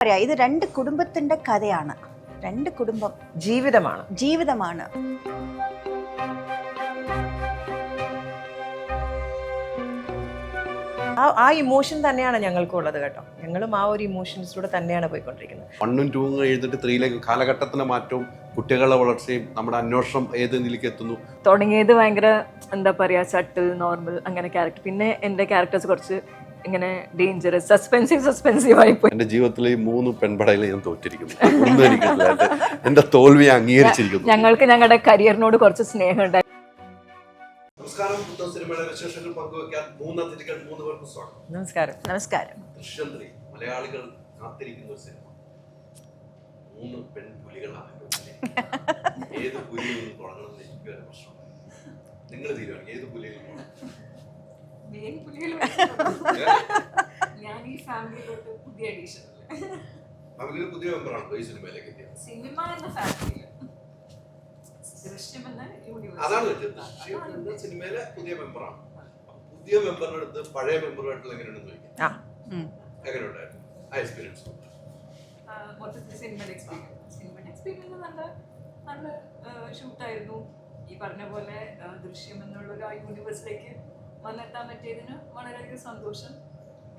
പറയാ ഇത് രണ്ട് കുടുംബത്തിന്റെ കഥയാണ്. രണ്ട് കുടുംബം ജീവിതമാണ്. ആ ഇമോഷൻ തന്നെയാണ് ഞങ്ങൾക്കുള്ളത് കേട്ടോ. ഞങ്ങളും ആ ഒരു ഇമോഷൻസിലൂടെ തന്നെയാണ് പോയിക്കൊണ്ടിരിക്കുന്നത്. 1ഉം 2ഉം എഴുതിട്ട് 3ലേക്ക് കാലഘട്ടത്തിന്റെ മാറ്റവും കുട്ടികളുടെ വളർച്ചയും നമ്മുടെ അന്വേഷണം ഏത് നിലയ്ക്ക് എത്തുന്നു. തുടങ്ങിയത് ഭയങ്കര എന്താ പറയാ സട്ടിൽ നോർമൽ അങ്ങനെ ക്യാരക്ടർ. പിന്നെ എൻ്റെ ക്യാരക്ടേഴ്സ് കുറച്ച് ഇങ്ങനെ ഡേഞ്ചറസ് സസ്പെൻസീവ് ആയിപ്പോയി. എന്റെ ജീവിതത്തിൽ ഈ 3 പെൺപടയിൽ ഞാൻ തോറ്റിരിക്കുന്നു. ഒന്നും എനിക്കില്ല. എന്റെ തോൽവിയെ അംഗീകരിച്ചിരിക്കുന്നു. ഞങ്ങൾക്ക് ഞങ്ങളുടെ കരിയറിനോട് കുറച്ച് സ്നേഹം ഉണ്ടായി. നമസ്കാരം. പുത്തൻ സിനിമയുടെ വിശേഷങ്ങൾ പങ്കുവയ്ക്കാൻ 3 അതിഥികൾ 3 പേർക്ക് സ്വാഗതം. നമസ്കാരം. ദൃശ്യം 3 മലയാളികൾ കാത്തിരിക്കുന്ന ഒരു സിനിമ. 3 പെൺപുലികളാണ്. ഏത് പുലിയിൽ നിന്ന് തുടങ്ങണമെന്ന് എനിക്ക് ഒരു പ്രശ്നം. നിങ്ങൾ തീരുമാനിക്കും ഏത് പുലിയിൽ നിന്ന്. ഞാൻ ഈ ഫാമിലിയിലോട്ട് പുതിയ എഡിഷൻ ഫാമിലിയിൽ പുതിയ മെമ്പറാണ് ഈ സിനിമയിലേക്ക് എത്തിയത്. സിനിമ എന്ന ഫാമിലിയിൽ ദൃശ്യം എന്ന യൂണിവേഴ്സ് അതാണ് സിനിമയിലെ പുതിയ മെമ്പറാണ്. പുതിയ മെമ്പറിന്റെ അടുത്ത് പഴയ മെമ്പറുമായിട്ടുള്ള എങ്ങനെയുണ്ടെന്ന് ചോദിക്കാം. എങ്ങനെയുണ്ടായിരുന്നു ആ എക്സ്പീരിയൻസ്? മൊത്തത്തിൽ സിനിമയുടെ എക്സ്പീരിയൻസ് നല്ല ഷൂട്ടായിരുന്നു. ഈ പറഞ്ഞ പോലെ ദൃശ്യം എന്നുള്ള ഒരു ആ യൂണിവേഴ്സിലേക്ക് വന്നെത്താൻ പറ്റിയതിന് വളരെയധികം സന്തോഷം.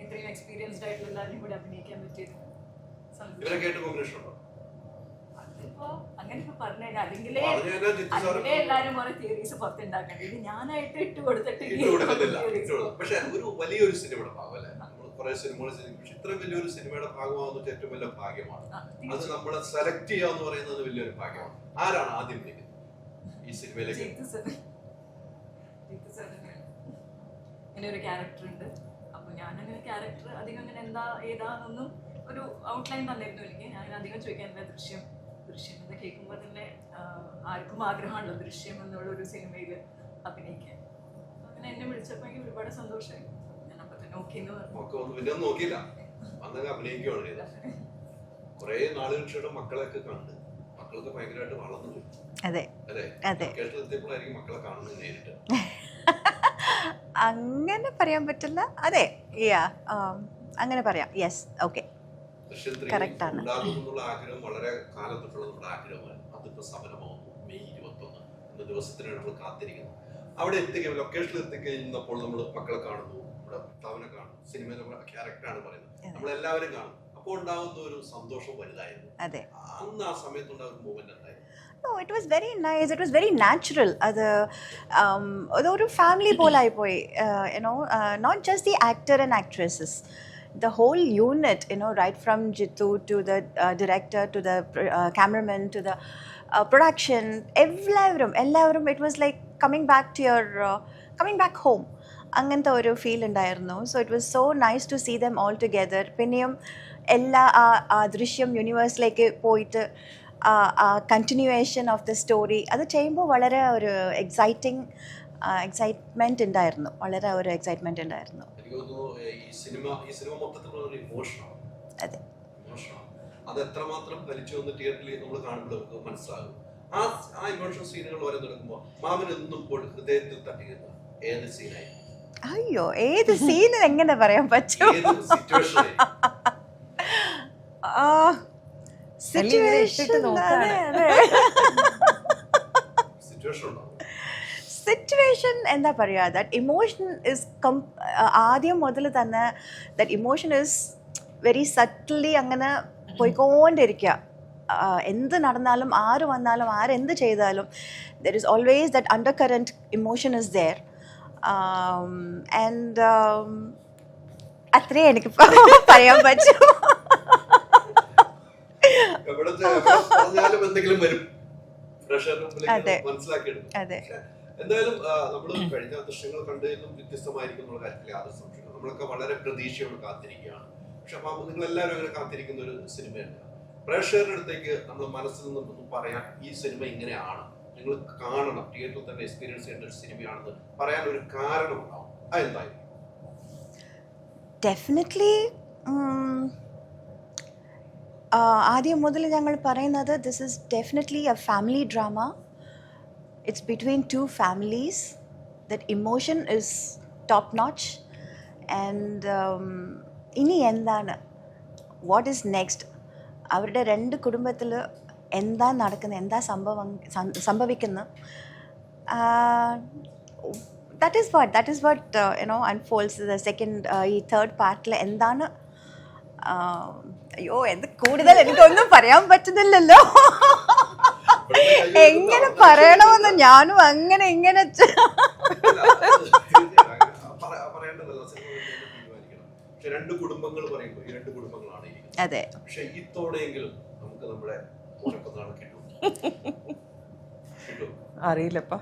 ഇത്രയും എക്സ്പീരിയൻസ്ഡ് ആയിട്ടുള്ള എല്ലാവരും കൂടി അഭിനയിക്കാൻ പറ്റിയതിന് അതിപ്പോ അങ്ങനെ ഇപ്പൊ പറഞ്ഞു കഴിഞ്ഞാൽ അതിലെ എല്ലാരും കുറെ തിയറീസ് പുറത്തുണ്ടാക്കണ്ടേ. ഇത് ഞാനായിട്ട് ഇട്ട് കൊടുത്തിട്ട് പക്ഷെ ഒരു വലിയൊരു സിനിമയുടെ ഭാഗം അല്ലേ? കുറെ സിനിമകൾ പക്ഷെ ഇത്ര വലിയൊരു സിനിമയുടെ ഭാഗമാകുന്നത് ഏറ്റവും വലിയ ഭാഗ്യമാണ്. അത് നമ്മളെ സെലക്ട് ചെയ്യുക എന്ന് പറയുന്നത് വലിയൊരു ഭാഗ്യമാണ്. ആരാണ് ആദ്യം വിളിക്കുന്നത് ഈ സിനിമയിലേക്ക്? ഇങ്ങനെ ഒരു ക്യാരക്ടർ ഉണ്ട്. അപ്പൊ ഞാനങ്ങനെ ക്യാരക്ടർ അധികം അങ്ങനെ എന്താ ഏതാന്നൊന്നും ഒരു ഔട്ട്ലൈൻ തന്നിരുന്നു എനിക്ക്. ഞാൻ അധികം ചോദിക്കാനില്ല. ദൃശ്യം എന്ന് കേൾക്കുമ്പോൾ തന്നെ ആർക്കും ആഗ്രഹമാണല്ലോ ദൃശ്യം എന്നുള്ള ഒരു സിനിമയിൽ അഭിനയിക്കാൻ. അങ്ങനെ എന്നെ വിളിച്ചപ്പോൾ എനിക്ക് ഒരുപാട് സന്തോഷമായി. ഞാൻ അപ്പൊ തന്നെ ഓക്കെ എന്ന് പറഞ്ഞു. നോക്കിയില്ല, അഭിനയിക്കുകയാണ് ചെയ്തത്. കുറെ നാളുകൾക്ക് ശേഷം മക്കളൊക്കെ കണ്ട് മക്കളൊക്കെ ഭയങ്കരമായിട്ട് വളർന്നു പോയി. അതെ കേരളത്തിലെത്തിയപ്പോഴായിരിക്കും മക്കളെ കാണുന്നത് നേരിട്ട്. അങ്ങനെ പറയാൻ പറ്റില്ല. അതെ അങ്ങനെ പറയാം. യെസ്, ഓക്കെ, കറക്റ്റ് ആണ്. ആഗ്രഹം വളരെ കാലത്തൊട്ടുള്ള നമ്മുടെ ആഗ്രഹമാണ്. അതിപ്പോ സഫലമാവുന്നു. മെയ് 21 എന്ന ദിവസത്തിനാണ് നമ്മൾ കാത്തിരിക്കുന്നത്. അവിടെ എത്തിക്കഴിഞ്ഞാൽ ലൊക്കേഷനിൽ എത്തിക്കഴിഞ്ഞപ്പോൾ നമ്മൾ മക്കളെ കാണുന്നു, നമ്മുടെ ഭർത്താവിനെ കാണുന്നു, സിനിമയിലെ ക്യാരക്ടറാണ് പറയുന്നത്, നമ്മളെല്ലാവരും കാണും. അപ്പോൾ ഉണ്ടാകുന്ന ഒരു സന്തോഷം വലുതായിരുന്നു. അന്ന് ആ സമയത്തുണ്ടാകുന്ന ഒരു മൂവ്മെന്റ് ഉണ്ടായിരുന്നു. No, it was very nice. It was very natural. അതൊരു ഫാമിലി പോലായി പോയി. Not just the actor and actresses, the whole unit, right from Jitu to the director to the cameraman to the production, എല്ലാവരും it was like coming back home. അങ്ങനത്തെ ഒരു feel ഉണ്ടായിരുന്നു. So it was so nice to see them all together. പിന്നെയും എല്ലാ ആ ദൃശ്യം യൂണിവേഴ്സിലേക്ക് പോയിട്ട് continuation of the story അത് ചെയ്യുമ്പോൾ വളരെ ഒരു എക്സൈറ്റ്മെന്റ് ഉണ്ടായിരുന്നു. അത് എത്രമാത്രം വലിച്ചു വന്ന് തിയേറ്ററിൽ നമ്മൾ കാണുമ്പോൾ നമുക്ക് മനസ്സിലാകും. ആ ഇമോഷണൽ സീനുകൾ വരെ നടക്കുമ്പോൾ മാമനെന്നും ഹൃദയത്തിൽ തട്ടിയിരുന്ന ഏത് സീനായി? അയ്യോ, ഏത് സീൻ എങ്ങനെ പറയാൻ പറ്റും? സിറ്റുവേഷൻ എന്താ പറയാ, ദാറ്റ് ഇമോഷൻ ഇസ് ആദ്യം മുതൽ തന്നെ that emotion is very subtly അങ്ങനെ പോയിക്കൊണ്ടിരിക്കുക. എന്ത് നടന്നാലും ആര് വന്നാലും ആരെന്ത് ചെയ്താലും there is always that undercurrent emotion is there. And അത്രേ എനിക്ക് പറയാൻ പറ്റും. എന്തായാലും നമ്മൾ കഴിഞ്ഞ ദൃശ്യങ്ങൾ കണ്ടതിലും വ്യത്യസ്തമായിരിക്കും എന്നുള്ള കാര്യത്തിൽ യാതൊരു സംശയം. നമ്മളൊക്കെ വളരെ പ്രതീക്ഷയോട് കാത്തിരിക്കുകയാണ്. പക്ഷെ നിങ്ങൾ എല്ലാവരും അങ്ങനെ കാത്തിരിക്കുന്ന ഒരു സിനിമയാണ്. പ്രേക്ഷകരുടെ അടുത്തേക്ക് നമ്മൾ മനസ്സിൽ നിന്നൊന്നും പറയാൻ ഈ സിനിമ ഇങ്ങനെയാണ്, നിങ്ങൾ കാണണം, തിയേറ്ററിൽ തന്നെ എക്സ്പീരിയൻസ് ചെയ്യേണ്ട ഒരു സിനിമയാണെന്ന് പറയാൻ ഒരു കാരണമുണ്ടാവും. അതെന്തായാലും ഡെഫിനറ്റ്ലി ആദ്യം മുതൽ ഞങ്ങൾ പറയുന്നത് this is definitely A family drama. It's between 2 families. That emotion is top notch. And ഇനി എന്താണ്, വാട്ട് ഈസ് നെക്സ്റ്റ്, അവരുടെ രണ്ട് കുടുംബത്തിൽ എന്താ നടക്കുന്നത്, എന്താ സംഭവിക്കുന്നു, that is what unfolds the second ഈ തേർഡ് പാർട്ടിൽ എന്താണ്. അയ്യോ, എന്ത് കൂടുതൽ എനിക്കൊന്നും പറയാൻ പറ്റുന്നില്ലല്ലോ. എങ്ങനെ പറയണമെന്ന് ഞാനും അങ്ങനെ ഇങ്ങനെ പറയേണ്ടതല്ല, സിനിമ തീരുമാനിക്കണം. പക്ഷെ രണ്ട് കുടുംബങ്ങൾ പറയുമ്പോൾ ഈ രണ്ട് കുടുംബങ്ങളാണ് ഇരിക്കുന്നത്. അതെ. പക്ഷെ ഇത്തവണയെങ്കിലും നമുക്ക് നമ്മുടെ ഉറക്കനാണ് കിട്ടും. അറിയില്ലപ്പാ.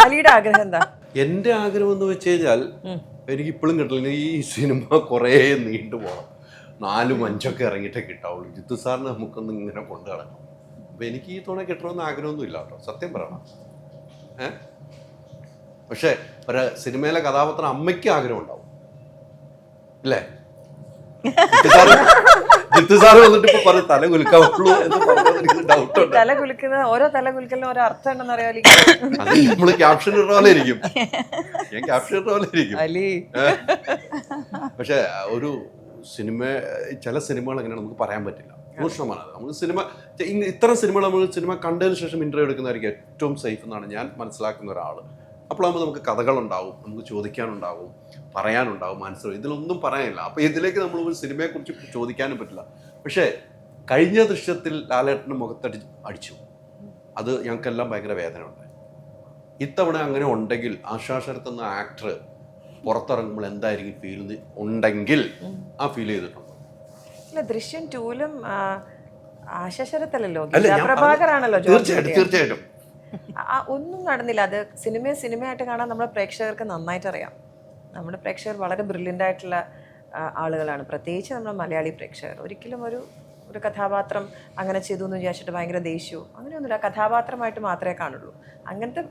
അലിയുടെ ആഗ്രഹം എന്താ? എന്റെ ആഗ്രഹം എന്ന് വെച്ച് കഴിഞ്ഞാൽ എനിക്ക് ഇപ്പോഴും കിട്ടില്ല. ഈ സിനിമ കുറേ നീണ്ടു പോകണം, 4-5 ഇറങ്ങിയിട്ടേ കിട്ടാവുള്ളൂ. ജിത്തു സാറിന് നമുക്കൊന്ന് ഇങ്ങനെ കൊണ്ടു നടക്കണം. അപ്പൊ എനിക്ക് ഈ തവണ കിട്ടണമെന്ന് ആഗ്രഹമൊന്നും ഇല്ല കേട്ടോ, സത്യം പറയണം. പക്ഷെ ഒരു സിനിമയിലെ കഥാപാത്രം അമ്മയ്ക്ക് ആഗ്രഹം ഉണ്ടാവും അല്ലേ? ജിത്തു സാറ് വന്നിട്ട് ഇപ്പൊ പറയും തല കുലുക്കാവുള്ളൂ എന്ന് പറഞ്ഞത് ഡൗട്ടുണ്ട്. തല കുലുക്കുന്ന ഓരോ തല കുലുക്കലിനും ഓരോ അർത്ഥം ഉണ്ടെന്ന് അറിയാലോ. അത് നമ്മള് ക്യാപ്ഷൻ ഇടുന്ന പോലെ ഇരിക്കും, ഞാൻ ക്യാപ്ഷൻ ഇടുന്ന പോലെ ഇരിക്കും. പക്ഷെ ഒരു സിനിമ, ചില സിനിമകൾ എങ്ങനെ നമുക്ക് പറയാൻ പറ്റില്ല, സൂക്ഷ്മമാണ്. നമ്മൾ സിനിമ, ഇത്തരം സിനിമകൾ നമ്മൾ സിനിമ കണ്ടതിന് ശേഷം ഇന്റർവ്യൂ എടുക്കുന്നതായിരിക്കും ഏറ്റവും സേഫ് എന്നാണ് ഞാൻ മനസ്സിലാക്കുന്ന ഒരാൾ. അപ്പോഴാകുമ്പോൾ നമുക്ക് കഥകളുണ്ടാവും, നമുക്ക് ചോദിക്കാനുണ്ടാവും, പറയാനുണ്ടാവും, മനസ്സിലാവും. ഇതിലൊന്നും പറയാനില്ല. അപ്പോൾ ഇതിലേക്ക് നമ്മൾ ഒരു സിനിമയെക്കുറിച്ച് ചോദിക്കാനും പറ്റില്ല. പക്ഷേ കഴിഞ്ഞ ദൃശ്യത്തിൽ ലാലേട്ടൻ്റെ അടിച്ചു, അത് ഞങ്ങൾക്കെല്ലാം ഭയങ്കര വേദന ഉണ്ട്. ഇത്തവണ അങ്ങനെ ഉണ്ടെങ്കിൽ ആശാ ശരത് എന്ന ആക്ടർ പുറത്തിറങ്ങുമ്പോൾ എന്തായിരിക്കും ഫീൽ ഉണ്ടെങ്കിൽ ആ ഫീൽ ചെയ്തിട്ടുണ്ട്. ഇല്ല, ദൃശ്യം 2-ലും ആശാ ശരത്തല്ലല്ലോ, പ്രഭാകരാണല്ലോ. തീർച്ചയായിട്ടും ഒന്നും നടന്നില്ല. അത് സിനിമയായിട്ട് കാണാൻ നമ്മുടെ പ്രേക്ഷകർക്ക് നന്നായിട്ട് അറിയാം. നമ്മുടെ പ്രേക്ഷകർ വളരെ ബ്രില്യൻ്റ് ആയിട്ടുള്ള ആളുകളാണ്, പ്രത്യേകിച്ച് നമ്മുടെ മലയാളി പ്രേക്ഷകർ. ഒരിക്കലും ഒരു കഥാപാത്രം അങ്ങനെ ചെയ്തു എന്ന് വിചാരിച്ചിട്ട് ഭയങ്കര ദേഷ്യവും അങ്ങനെയൊന്നുമില്ല. കഥാപാത്രമായിട്ട് മാത്രമേ കാണുള്ളൂ. അങ്ങനത്തെ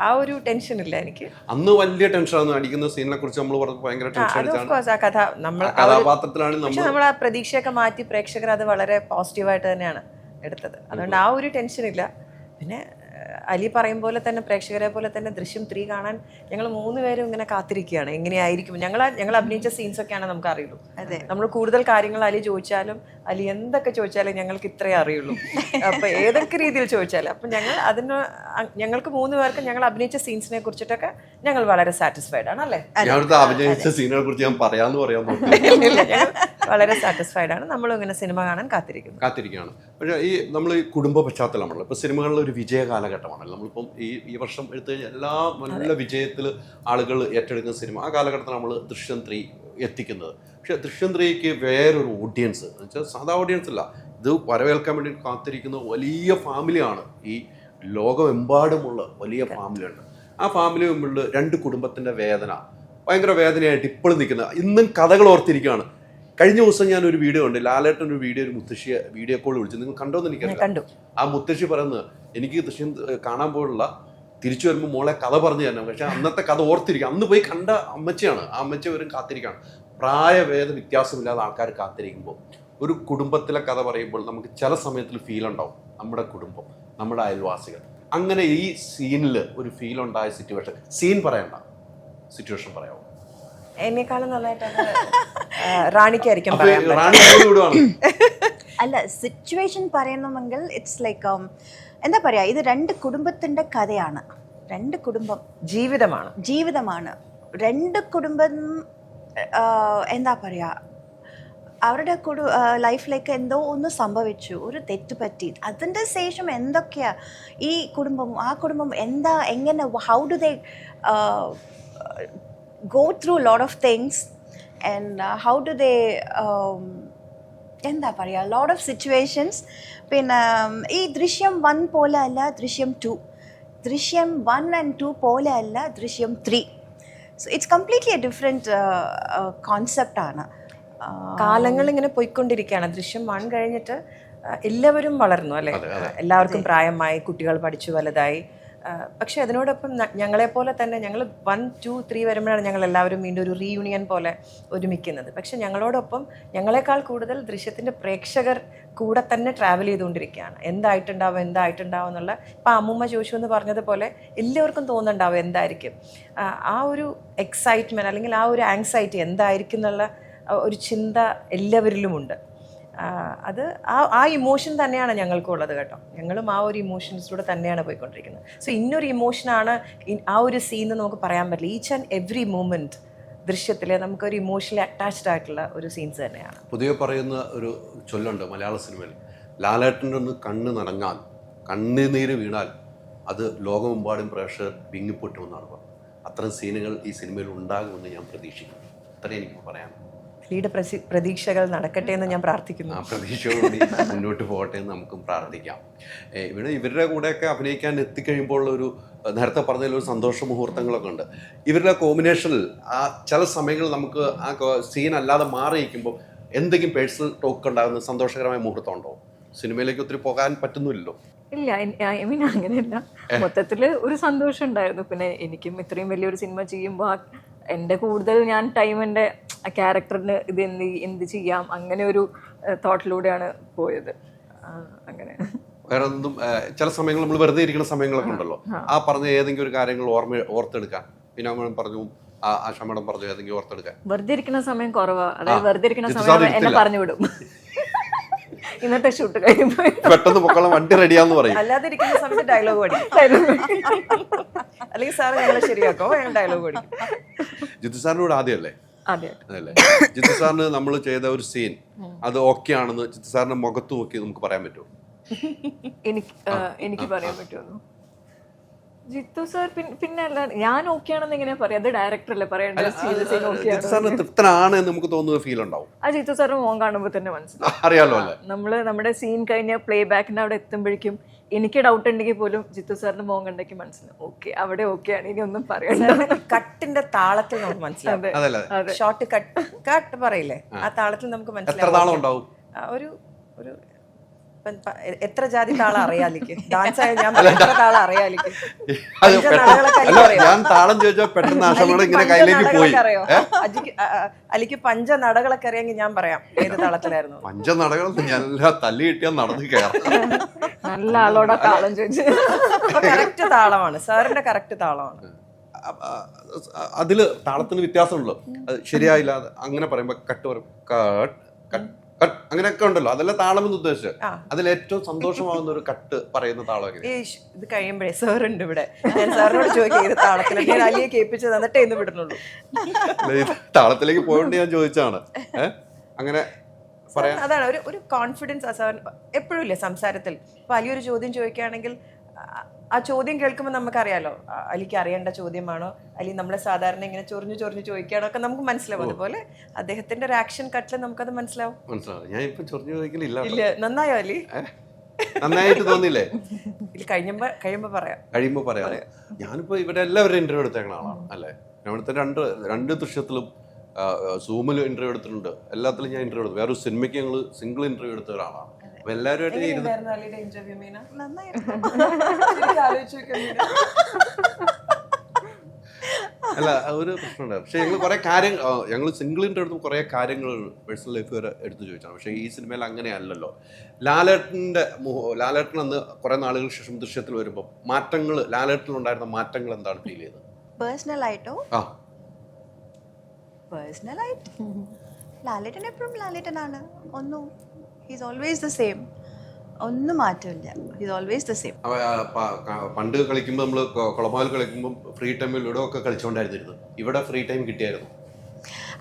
ആ ഒരു ടെൻഷൻ ഇല്ല എനിക്ക്. അന്ന് വലിയ ടെൻഷൻ അടിക്കുന്ന സീനിനെ കുറിച്ച് നമ്മൾ ഭയങ്കര കഥാപാത്രത്തിലാണ്. പക്ഷെ നമ്മൾ ആ പ്രതീക്ഷയൊക്കെ മാറ്റി പ്രേക്ഷകർ അത് വളരെ പോസിറ്റീവായിട്ട് തന്നെയാണ് എടുത്തത്. അതുകൊണ്ട് ആ ഒരു ടെൻഷൻ ഇല്ല. പിന്നെ അലി പറയും പോലെ തന്നെ, പ്രേക്ഷകരെ പോലെ തന്നെ ദൃശ്യം 3 കാണാൻ ഞങ്ങൾ 3 പേരും ഇങ്ങനെ കാത്തിരിക്കുകയാണ്. എങ്ങനെയായിരിക്കും ഞങ്ങൾ അഭിനയിച്ച സീൻസൊക്കെയാണ് നമുക്ക് അറിയുള്ളൂ. അതെ, നമ്മൾ കൂടുതൽ കാര്യങ്ങൾ അലി ചോദിച്ചാലും, അലി എന്തൊക്കെ ചോദിച്ചാലും ഞങ്ങൾക്ക് ഇത്രേ അറിയുള്ളൂ. അപ്പോൾ ഏതൊക്കെ രീതിയിൽ ചോദിച്ചാലും അപ്പം ഞങ്ങൾക്ക് 3 പേർക്ക് ഞങ്ങൾ അഭിനയിച്ച സീൻസിനെ കുറിച്ചിട്ടൊക്കെ ഞങ്ങൾ വളരെ സാറ്റിസ്ഫൈഡ് ആണ്. അല്ലേ? അഭിനയിച്ച സീനുകളെ കുറിച്ച് ഞാൻ ഞങ്ങൾ വളരെ സാറ്റിസ്ഫൈഡ് ആണ്. നമ്മളും ഇങ്ങനെ സിനിമ കാണാൻ കാത്തിരിക്കുകയാണ്. പക്ഷേ ഈ നമ്മൾ ഈ കുടുംബ പശ്ചാത്തലമാണല്ലോ ഇപ്പോൾ സിനിമകളിൽ ഒരു വിജയ കാലഘട്ടമാണല്ലോ. നമ്മളിപ്പം ഈ വർഷം എടുത്തു കഴിഞ്ഞാൽ എല്ലാ നല്ല വിജയത്തിൽ ആളുകൾ ഏറ്റെടുക്കുന്ന സിനിമ, ആ കാലഘട്ടത്തിൽ നമ്മൾ ദൃശ്യം 3 എത്തിക്കുന്നത്. പക്ഷേ ദൃശ്യം 3ക്ക് വേറൊരു ഓഡിയൻസ് എന്ന് വെച്ചാൽ സാധാ ഓഡിയൻസ് അല്ല, ഇത് വരവേൽക്കാൻ വേണ്ടി കാത്തിരിക്കുന്ന വലിയ ഫാമിലിയാണ്. ഈ ലോകമെമ്പാടുമുള്ള വലിയ ഫാമിലിയുണ്ട്. ആ ഫാമിലി മുമ്പിൽ രണ്ട് കുടുംബത്തിൻ്റെ വേദന, ഭയങ്കര വേദനയായിട്ട് ഇപ്പോഴും നിൽക്കുന്ന, ഇന്നും കഥകൾ ഓർത്തിരിക്കുകയാണ്. കഴിഞ്ഞ ദിവസം ഞാൻ ഒരു വീഡിയോ ഉണ്ട്, ലാലേട്ടൻ ഒരു മുത്തശ്ശിയെ വീഡിയോ കോൾ വിളിച്ചു. നിങ്ങൾ കണ്ടോന്ന് എനിക്കറിയില്ല. ആ മുത്തശ്ശി പറയുന്നത്, എനിക്ക് ദൃശ്യം കാണാൻ പോലുള്ള തിരിച്ചു വരുമ്പോൾ മോളെ കഥ പറഞ്ഞു തരണം. പക്ഷെ അന്നത്തെ കഥ ഓർത്തിരിക്കുക, അന്ന് പോയി കണ്ട അമ്മച്ചിയാണ്. ആ അമ്മച്ചി വരും കാത്തിരിക്കുകയാണ്. പ്രായഭേദ വ്യത്യാസമില്ലാതെ ആൾക്കാർ കാത്തിരിക്കുമ്പോൾ ഒരു കുടുംബത്തിലെ കഥ പറയുമ്പോൾ നമുക്ക് ചില സമയത്തിൽ ഫീൽ ഉണ്ടാവും, നമ്മുടെ കുടുംബം, നമ്മുടെ അയൽവാസികൾ. അങ്ങനെ ഈ സീനിൽ ഒരു ഫീൽ ഉണ്ടായ സീൻ പറയണ്ട, സിറ്റുവേഷൻ പറയാമോ? എന്നെക്കാളും നന്നായിട്ട് റാണിക്കായിരിക്കും. അല്ല, സിറ്റുവേഷൻ പറയണമെങ്കിൽ ഇറ്റ്സ് ലൈക്ക് എന്താ പറയാ, ഇത് രണ്ട് കുടുംബത്തിന്റെ കഥയാണ്. രണ്ട് കുടുംബം ജീവിതമാണ്. രണ്ട് കുടുംബം എന്താ പറയാ, അവരുടെ ലൈഫിലേക്ക് എന്തോ ഒന്ന് സംഭവിച്ചു, ഒരു തെറ്റ് പറ്റി. അതിൻ്റെ ശേഷം എന്തൊക്കെയാ ഈ കുടുംബം ആ കുടുംബം എങ്ങനെ how do they go through a lot of things and how do they എന്താ പറയുക, lot of situations. പിന്നെ ഈ ദൃശ്യം 1 പോലെ അല്ല ദൃശ്യം 2, ദൃശ്യം 1 and 2 പോലെ അല്ല ദൃശ്യം 3. So it's completely A different concept ആണ്. കാലങ്ങൾ ഇങ്ങനെ പോയിക്കൊണ്ടിരിക്കുകയാണ്. ദൃശ്യം 1 കഴിഞ്ഞിട്ട് എല്ലാവരും വളർന്നു, അല്ലേ? എല്ലാവർക്കും പ്രായമായി, കുട്ടികൾ പഠിച്ചു വലുതായി. പക്ഷെ അതിനോടൊപ്പം ഞങ്ങളെപ്പോലെ തന്നെ ഞങ്ങൾ 1, 2, 3 വരുമ്പോഴാണ് ഞങ്ങൾ എല്ലാവരും വീണ്ടും ഒരു റീയൂണിയൻ പോലെ ഒരുമിക്കുന്നത്. പക്ഷെ ഞങ്ങളോടൊപ്പം ഞങ്ങളെക്കാൾ കൂടുതൽ ദൃശ്യത്തിൻ്റെ പ്രേക്ഷകർ കൂടെ തന്നെ ട്രാവൽ ചെയ്തുകൊണ്ടിരിക്കുകയാണ്. എന്തായിട്ടുണ്ടാവും എന്നുള്ള, ഇപ്പം അമ്മൂമ്മ ചോദിച്ചു എന്ന് പറഞ്ഞതുപോലെ എല്ലാവർക്കും തോന്നുന്നുണ്ടാവും എന്തായിരിക്കും. ആ ഒരു എക്സൈറ്റ്മെൻറ്റ് അല്ലെങ്കിൽ ആ ഒരു ആങ്സൈറ്റി എന്തായിരിക്കും എന്നുള്ള ഒരു ചിന്ത എല്ലാവരിലുമുണ്ട്. അത് ആ ഇമോഷൻ തന്നെയാണ് ഞങ്ങൾക്കുള്ളത് കേട്ടോ. ഞങ്ങളും ആ ഒരു ഇമോഷൻസിലൂടെ തന്നെയാണ് പോയിക്കൊണ്ടിരിക്കുന്നത്. സോ ഇന്നൊരു ഇമോഷനാണ് ആ ഒരു സീൻ നമുക്ക് പറയാൻ പറ്റില്ല. ഈച്ച് ആൻഡ് എവറി മൂമെൻറ്റ് ദൃശ്യത്തിൽ നമുക്കൊരു ഇമോഷണലി അറ്റാച്ച്ഡ് ആയിട്ടുള്ള ഒരു സീൻസ് തന്നെയാണ്. പൊതുവെ പറയുന്ന ഒരു ചൊല്ലുണ്ട് മലയാള സിനിമയിൽ, ലാലേട്ടൻ്റെ ഒന്ന് കണ്ണ് നനഞ്ഞാൽ, കണ്ണുനീര് വീണാൽ അത് ലോകമെമ്പാടും പ്രേക്ഷകർ വിങ്ങിപ്പൊട്ടുമെന്നാണ് പറഞ്ഞത്. അത്തരം സീനുകൾ ഈ സിനിമയിൽ ഉണ്ടാകുമെന്ന് ഞാൻ പ്രതീക്ഷിക്കുന്നു. അത്രയും എനിക്ക് പറയാം. ലീഡ് പ്രതീക്ഷകൾ നടക്കട്ടെ എന്ന് ഞാൻ പ്രാർത്ഥിക്കുന്നു. ആ പ്രതീക്ഷയോടുകൂടി മുന്നോട്ട് പോകട്ടെ എന്ന് നമുക്കും പ്രാർത്ഥിക്കാം. ഇവരുടെ കൂടെയൊക്കെ അഭിനയിക്കാൻ എത്തിക്കഴിയുമ്പോൾ ഒരു നേരത്തെ പറഞ്ഞതിൽ ഒരു സന്തോഷ മുഹൂർത്തങ്ങളൊക്കെ ഉണ്ട്. ഇവരുടെ കോമ്പിനേഷനിൽ ആ ചില സമയങ്ങളിൽ നമുക്ക് ആ സീൻ അല്ലാതെ മാറി നിൽക്കുമ്പോൾ എന്തെങ്കിലും പേഴ്സണൽ ടോക്ക് ഉണ്ടാകുന്ന സന്തോഷകരമായ മുഹൂർത്തം ഉണ്ടോ? സിനിമയിലേക്ക് ഒത്തിരി പോകാൻ പറ്റുന്നില്ലല്ലോ. ഇല്ല, ഐ മീൻ അങ്ങനെയല്ല, മൊത്തത്തിൽ ഒരു സന്തോഷം ഉണ്ടായിരുന്നു. പിന്നെ എനിക്കും ഇത്രയും വലിയൊരു സിനിമ ചെയ്യുമ്പോൾ എൻ്റെ കൂടുതൽ ഞാൻ ടൈം എൻ്റെ ക്യാരക്ടറിന് ഇത് എന്ത് ചെയ്യാം അങ്ങനെ ഒരു തോട്ടിലൂടെയാണ് പോയത്. അങ്ങനെ വേറെ ഒന്നും ചില സമയങ്ങൾ നമ്മൾ വെറുതെ ഇരിക്കുന്ന സമയങ്ങളൊക്കെ ഉണ്ടല്ലോ, ആ പറഞ്ഞ ഏതെങ്കിലും ഒരു കാര്യങ്ങൾ ഓർത്തെടുക്കാൻ പിന്നെ പറഞ്ഞു ആശാ മേഡം പറഞ്ഞു ഏതെങ്കിലും ഓർത്തെടുക്കാൻ. വെറുതെ ഇരിക്കുന്ന സമയം കുറവാ, അതായത് വെറുതെ ഇരിക്കുന്ന സമയം എന്നെ പറഞ്ഞു വിടും. ഇന്നത്തെ ഷൂട്ട് കഴിയുമ്പോ പെട്ടെന്ന് പൊക്കോളം വണ്ടി റെഡിയാന്ന് പറയും. അല്ലാതെ ഇരിക്കുന്ന സമയത്ത് ഡയലോഗ് പഠിക്കും, അല്ലെങ്കിൽ സാറ് ഞങ്ങൾ ശരിയാക്കോ ഡയലോഗ് പഠിക്കും. ജിത്തു സാറിനോട് ആദ്യമല്ലേ അതല്ലേ ജിത്തു സാറിന് നമ്മൾ ചെയ്ത ഒരു സീൻ അത് ഓക്കെ ആണെന്ന് ജിത്തു സാറിന്റെ മുഖത്ത് നോക്കി നമുക്ക് പറയാൻ പറ്റുമോ? എനിക്ക് പറയാൻ പറ്റുമോ? ജിത്തു സാർ പിന്നെ അല്ല, ഞാൻ ഓക്കെ ആണെന്ന് എങ്ങനെയാ പറയാ? അത് ഡയറക്ടർ അല്ലേ പറയേണ്ടത്. ജിത്തു സാറിന് തൃപ്തനാണ് എന്ന് നമുക്ക് തോന്നുന്ന ഫീൽ ഉണ്ടാവും. ആ ജിത്തു സാറിന് മോൻ കാണുമ്പോൾ തന്നെ മനസ്സിലാവും. അറിയാലോ അല്ലേ? നമ്മുടെ സീൻ കഴിഞ്ഞ പ്ലേ ബാക്കിന്റെ അവിടെ എത്തുമ്പോഴേക്കും എനിക്ക് ഡൗട്ട് ഉണ്ടെങ്കിൽ പോലും ജിത്തു സാറിന് മോൻ കണ്ടെങ്കിൽ മനസ്സിലാവും ഓക്കെ അവിടെ ഓക്കെ ആണ്, ഇനി ഒന്നും പറയണ്ട. കട്ടിന്റെ താളത്തിൽ നമുക്ക് മനസ്സിലാവും. ഷോർട്ട് കട്ട് പറയില്ലേ, ആ താളത്തിൽ നമുക്ക് മനസ്സിലാവും. ഒരു ഒരു എത്ര ജാതി താളം അറിയാലിക്ക് ഡാൻസ് ആയ ഞാൻ എത്ര താളം അറിയാലിക്ക്. ഞാൻ താളം ചോദിച്ചാൽ പെട്ടെന്ന് ആശാമേടെ ഇങ്ങനെ കയ്യിലേക്ക് പോയി. അറിയോ അലിക്ക് പഞ്ച നടകളൊക്കെ അറിയാമെങ്കിൽ ഞാൻ പറയാം ഏത് താളത്തിലായിരുന്നു. പഞ്ച നടകൾ ഞാൻ തല്ലി കിട്ടിയാൽ നടന്ന് കയറാം. നല്ല ആളോടെ താളം ചോദിച്ചു. കറക്റ്റ് താളമാണ് സാറിന്റെ, കറക്റ്റ് താളമാണ്. അതില് താളത്തിന് വ്യത്യാസമുണ്ടല്ലോ, ശരിയായില്ല അങ്ങനെ പറയുമ്പോ കട്ട് പറയും, കട്ട് കട്ട് കട്ട് അങ്ങനെയൊക്കെ ഉണ്ടല്ലോ, അതല്ല താളം എന്ന് ഉദ്ദേശിച്ചത്. അതിൽ ഏറ്റവും സന്തോഷമാകുന്ന ഒരു കട്ട് പറയുന്ന താളം ഇത് കഴിയുമ്പോഴേ സാറുണ്ട് ഇവിടെ, ഞാൻ സാറിനോട് ചോദിക്കാം ഏത് താളത്തിലേക്ക്. ഞാൻ അലിയെ കേൾപ്പിച്ചത് എന്നിട്ടേ ഇന്ന് വിടുന്നുള്ളൂ. താളത്തിലേക്ക് പോയോണ്ട് ഞാൻ ചോദിച്ചാണ്. അങ്ങനെ അതാണ് ഒരു കോൺഫിഡൻസ് സാർ എപ്പോഴും ഇല്ലേ സംസാരത്തിൽ. ഇപ്പൊ അലിയൊരു ചോദ്യം ചോദിക്കുകയാണെങ്കിൽ ആ ചോദ്യം കേൾക്കുമ്പോൾ നമുക്കറിയാലോ അലിക്ക് അറിയേണ്ട ചോദ്യമാണോ, അല്ലെങ്കിൽ നമ്മളെ സാധാരണ ഇങ്ങനെ ചൊറിഞ്ഞു ചോദിക്കുകയാണോ ഒക്കെ നമുക്ക് മനസ്സിലാവും. അതുപോലെ അദ്ദേഹത്തിന്റെ ഒരു ആക്ഷൻ കട്ടിൽ നമുക്കത് മനസ്സിലാവും. ഞാൻ ഇപ്പൊ ചൊറിഞ്ഞു ചോദിക്കലില്ല. ഇല്ല, നന്നായോ അലി? നന്നായിട്ട് തോന്നിയില്ലേ? കഴിയുമ്പോ പറയാം. ഞാനിപ്പോ ഇവിടെ എല്ലാവരും ഇന്റർവ്യൂ എടുത്തേക്കണ ആളാണ് അല്ലേ. ഇവിടുത്തെ രണ്ട് ദൃശ്യത്തിലും സൂമിൽ ഇന്റർവ്യൂ എടുത്തിട്ടുണ്ട്, എല്ലാത്തിലും ഞാൻ ഇന്റർവ്യൂ എടുത്തു. വേറൊരു സിനിമയ്ക്ക് ഞങ്ങൾ സിംഗിൾ ഇന്റർവ്യൂ എടുത്ത ഒരാളാണ്. അപ്പൊ എല്ലാവരുമായിട്ട് അല്ല ഒരു പ്രശ്നമുണ്ടായിരുന്നു. പക്ഷെ ഞങ്ങൾ കുറെ കാര്യങ്ങൾ ഞങ്ങൾ സിംഗിൾ ഇന്റർവ്യൂ എടുത്ത് കുറെ കാര്യങ്ങൾ പേഴ്സണൽ ലൈഫ് വരെ എടുത്തു ചോദിച്ചാണ്. പക്ഷേ ഈ സിനിമയിൽ അങ്ങനെയല്ലല്ലോ. ലാലേട്ടൻ അന്ന് കുറെ നാളുകൾക്ക് ശേഷം ദൃശ്യത്തിൽ വരുമ്പോൾ മാറ്റങ്ങൾ, ലാലേട്ടനിലുണ്ടായിരുന്ന മാറ്റങ്ങൾ എന്താണ് ഫീൽ ചെയ്തത്? പേഴ്സണലായിട്ടോ? പേഴ്സണലായിട്ട് ലാലേട്ടൻ എപ്പോഴും ലാലേട്ടനാണ്. ഒന്നും ഹീസ് ഓൾവേസ് ദ സെയിം, ഒന്നും മാറ്റമില്ല. He's always the same. പണ്ട് കളിക്കുമ്പോൾ നമ്മൾ കുളമാൽ കളിക്കുമ്പോൾ ഫ്രീ ടൈമിൽ ഇവിടെ ഒക്കെ കളിച്ചുകൊണ്ടായിരുന്നു. ഇവിടെ ഫ്രീ ടൈം കിട്ടിയായിരുന്നു?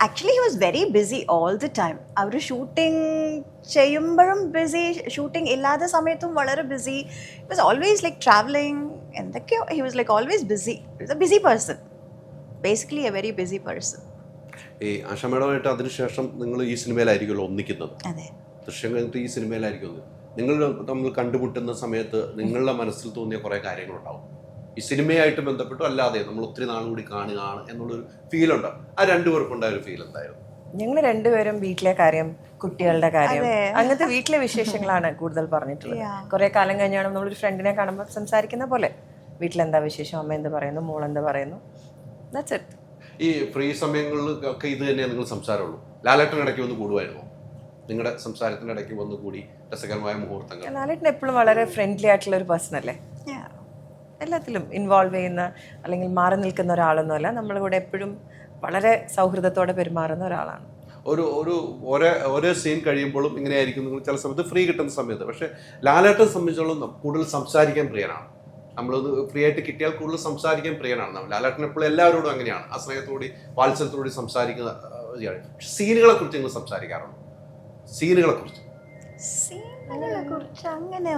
Actually he was very busy all the time. അവർ ഷൂട്ടിംഗ് ചെയ്യുമ്പോഴും ബിസി, ഷൂട്ടിംഗ് ഇല്ലാത്ത സമയത്തും വളരെ busy. He was always like travelling എന്തൊക്കെയോ. He was like always busy. He was a busy person, basically a very busy person. ഈ ആശാ മേഡമായിട്ട് അതിനുശേഷം നിങ്ങൾ ഈ സിനിമയിലായിരിക്കുമല്ലോ ഒന്നിക്കുന്നത്. അതെ, ദൃശ്യം കഴിഞ്ഞിട്ട് ഈ സിനിമയിലായിരിക്കും. നിങ്ങൾ തമ്മിൽ കണ്ടുമുട്ടുന്ന സമയത്ത് നിങ്ങളുടെ മനസ്സിൽ തോന്നിയ കുറേ കാര്യങ്ങളുണ്ടാവും. ഈ സിനിമയായിട്ട് ബന്ധപ്പെട്ടു അല്ലാതെ നമ്മൾ ഒത്തിരി നാൾ കൂടി കാണുകയാണ് എന്നുള്ളൊരു ഫീലുണ്ട്. ആ രണ്ടുപേർക്കുണ്ടായ ഒരു ഫീൽ എന്തായിരുന്നു? ഞങ്ങൾ രണ്ടുപേരും വീട്ടിലെ കാര്യം, കുട്ടികളുടെ കാര്യം, അങ്ങനത്തെ വീട്ടിലെ വിശേഷങ്ങളാണ് കൂടുതൽ പറഞ്ഞിട്ടുള്ളത്. കുറെ കാലം കഴിഞ്ഞാണ് നമ്മളൊരു ഫ്രണ്ടിനെ കാണുമ്പോൾ സംസാരിക്കുന്ന പോലെ വീട്ടിലെന്താ വിശേഷം, അമ്മ എന്ത് പറയുന്നു, മോൾ എന്താ പറയുന്നു. That's it. ഈ ഫ്രീ സമയങ്ങളിൽ ഒക്കെ ഇത് തന്നെയാണ് നിങ്ങൾ സംസാരമുള്ളൂ? ലാലേട്ടൻ ഇടയ്ക്ക് വന്ന് കൂടുമായിരുന്നു? നിങ്ങളുടെ സംസാരത്തിൻ്റെ ഇടയ്ക്ക് വന്ന് കൂടി രസകരമായ മുഹൂർത്തങ്ങൾ? ലാലേട്ടൻ എപ്പോഴും വളരെ ഫ്രണ്ട്ലി ആയിട്ടുള്ള ഒരു പേഴ്സൺ അല്ലേ. എല്ലാത്തിലും ഇൻവോൾവ് ചെയ്യുന്ന അല്ലെങ്കിൽ മാറി നിൽക്കുന്ന ഒരാളൊന്നുമല്ല. നമ്മളിവിടെ എപ്പോഴും വളരെ സൗഹൃദത്തോടെ പെരുമാറുന്ന ഒരാളാണ്. ഓരോ സീൻ കഴിയുമ്പോഴും ഇങ്ങനെയായിരിക്കും നിങ്ങൾ ചില സമയത്ത് ഫ്രീ കിട്ടുന്ന സമയത്ത്. പക്ഷേ ലാലേട്ടനെ സംബന്ധിച്ചോളം കൂടുതൽ സംസാരിക്കാൻ പ്രിയനാണ്. നമ്മളത് ഫ്രീ ആയിട്ട് കിട്ടിയാൽ കൂടുതൽ സംസാരിക്കാൻ പ്രിയനാണ്. ലാലേട്ടൻ എപ്പോഴും എല്ലാവരോടും അങ്ങനെയാണ്, ആ സ്നേഹത്തോടുകൂടി വാത്സല്യത്തോടുകൂടി സംസാരിക്കുന്ന. സീനുകളെ കുറിച്ച് നിങ്ങൾ സംസാരിക്കാറുണ്ട്? സീനുകളെ കുറിച്ച് അങ്ങനെ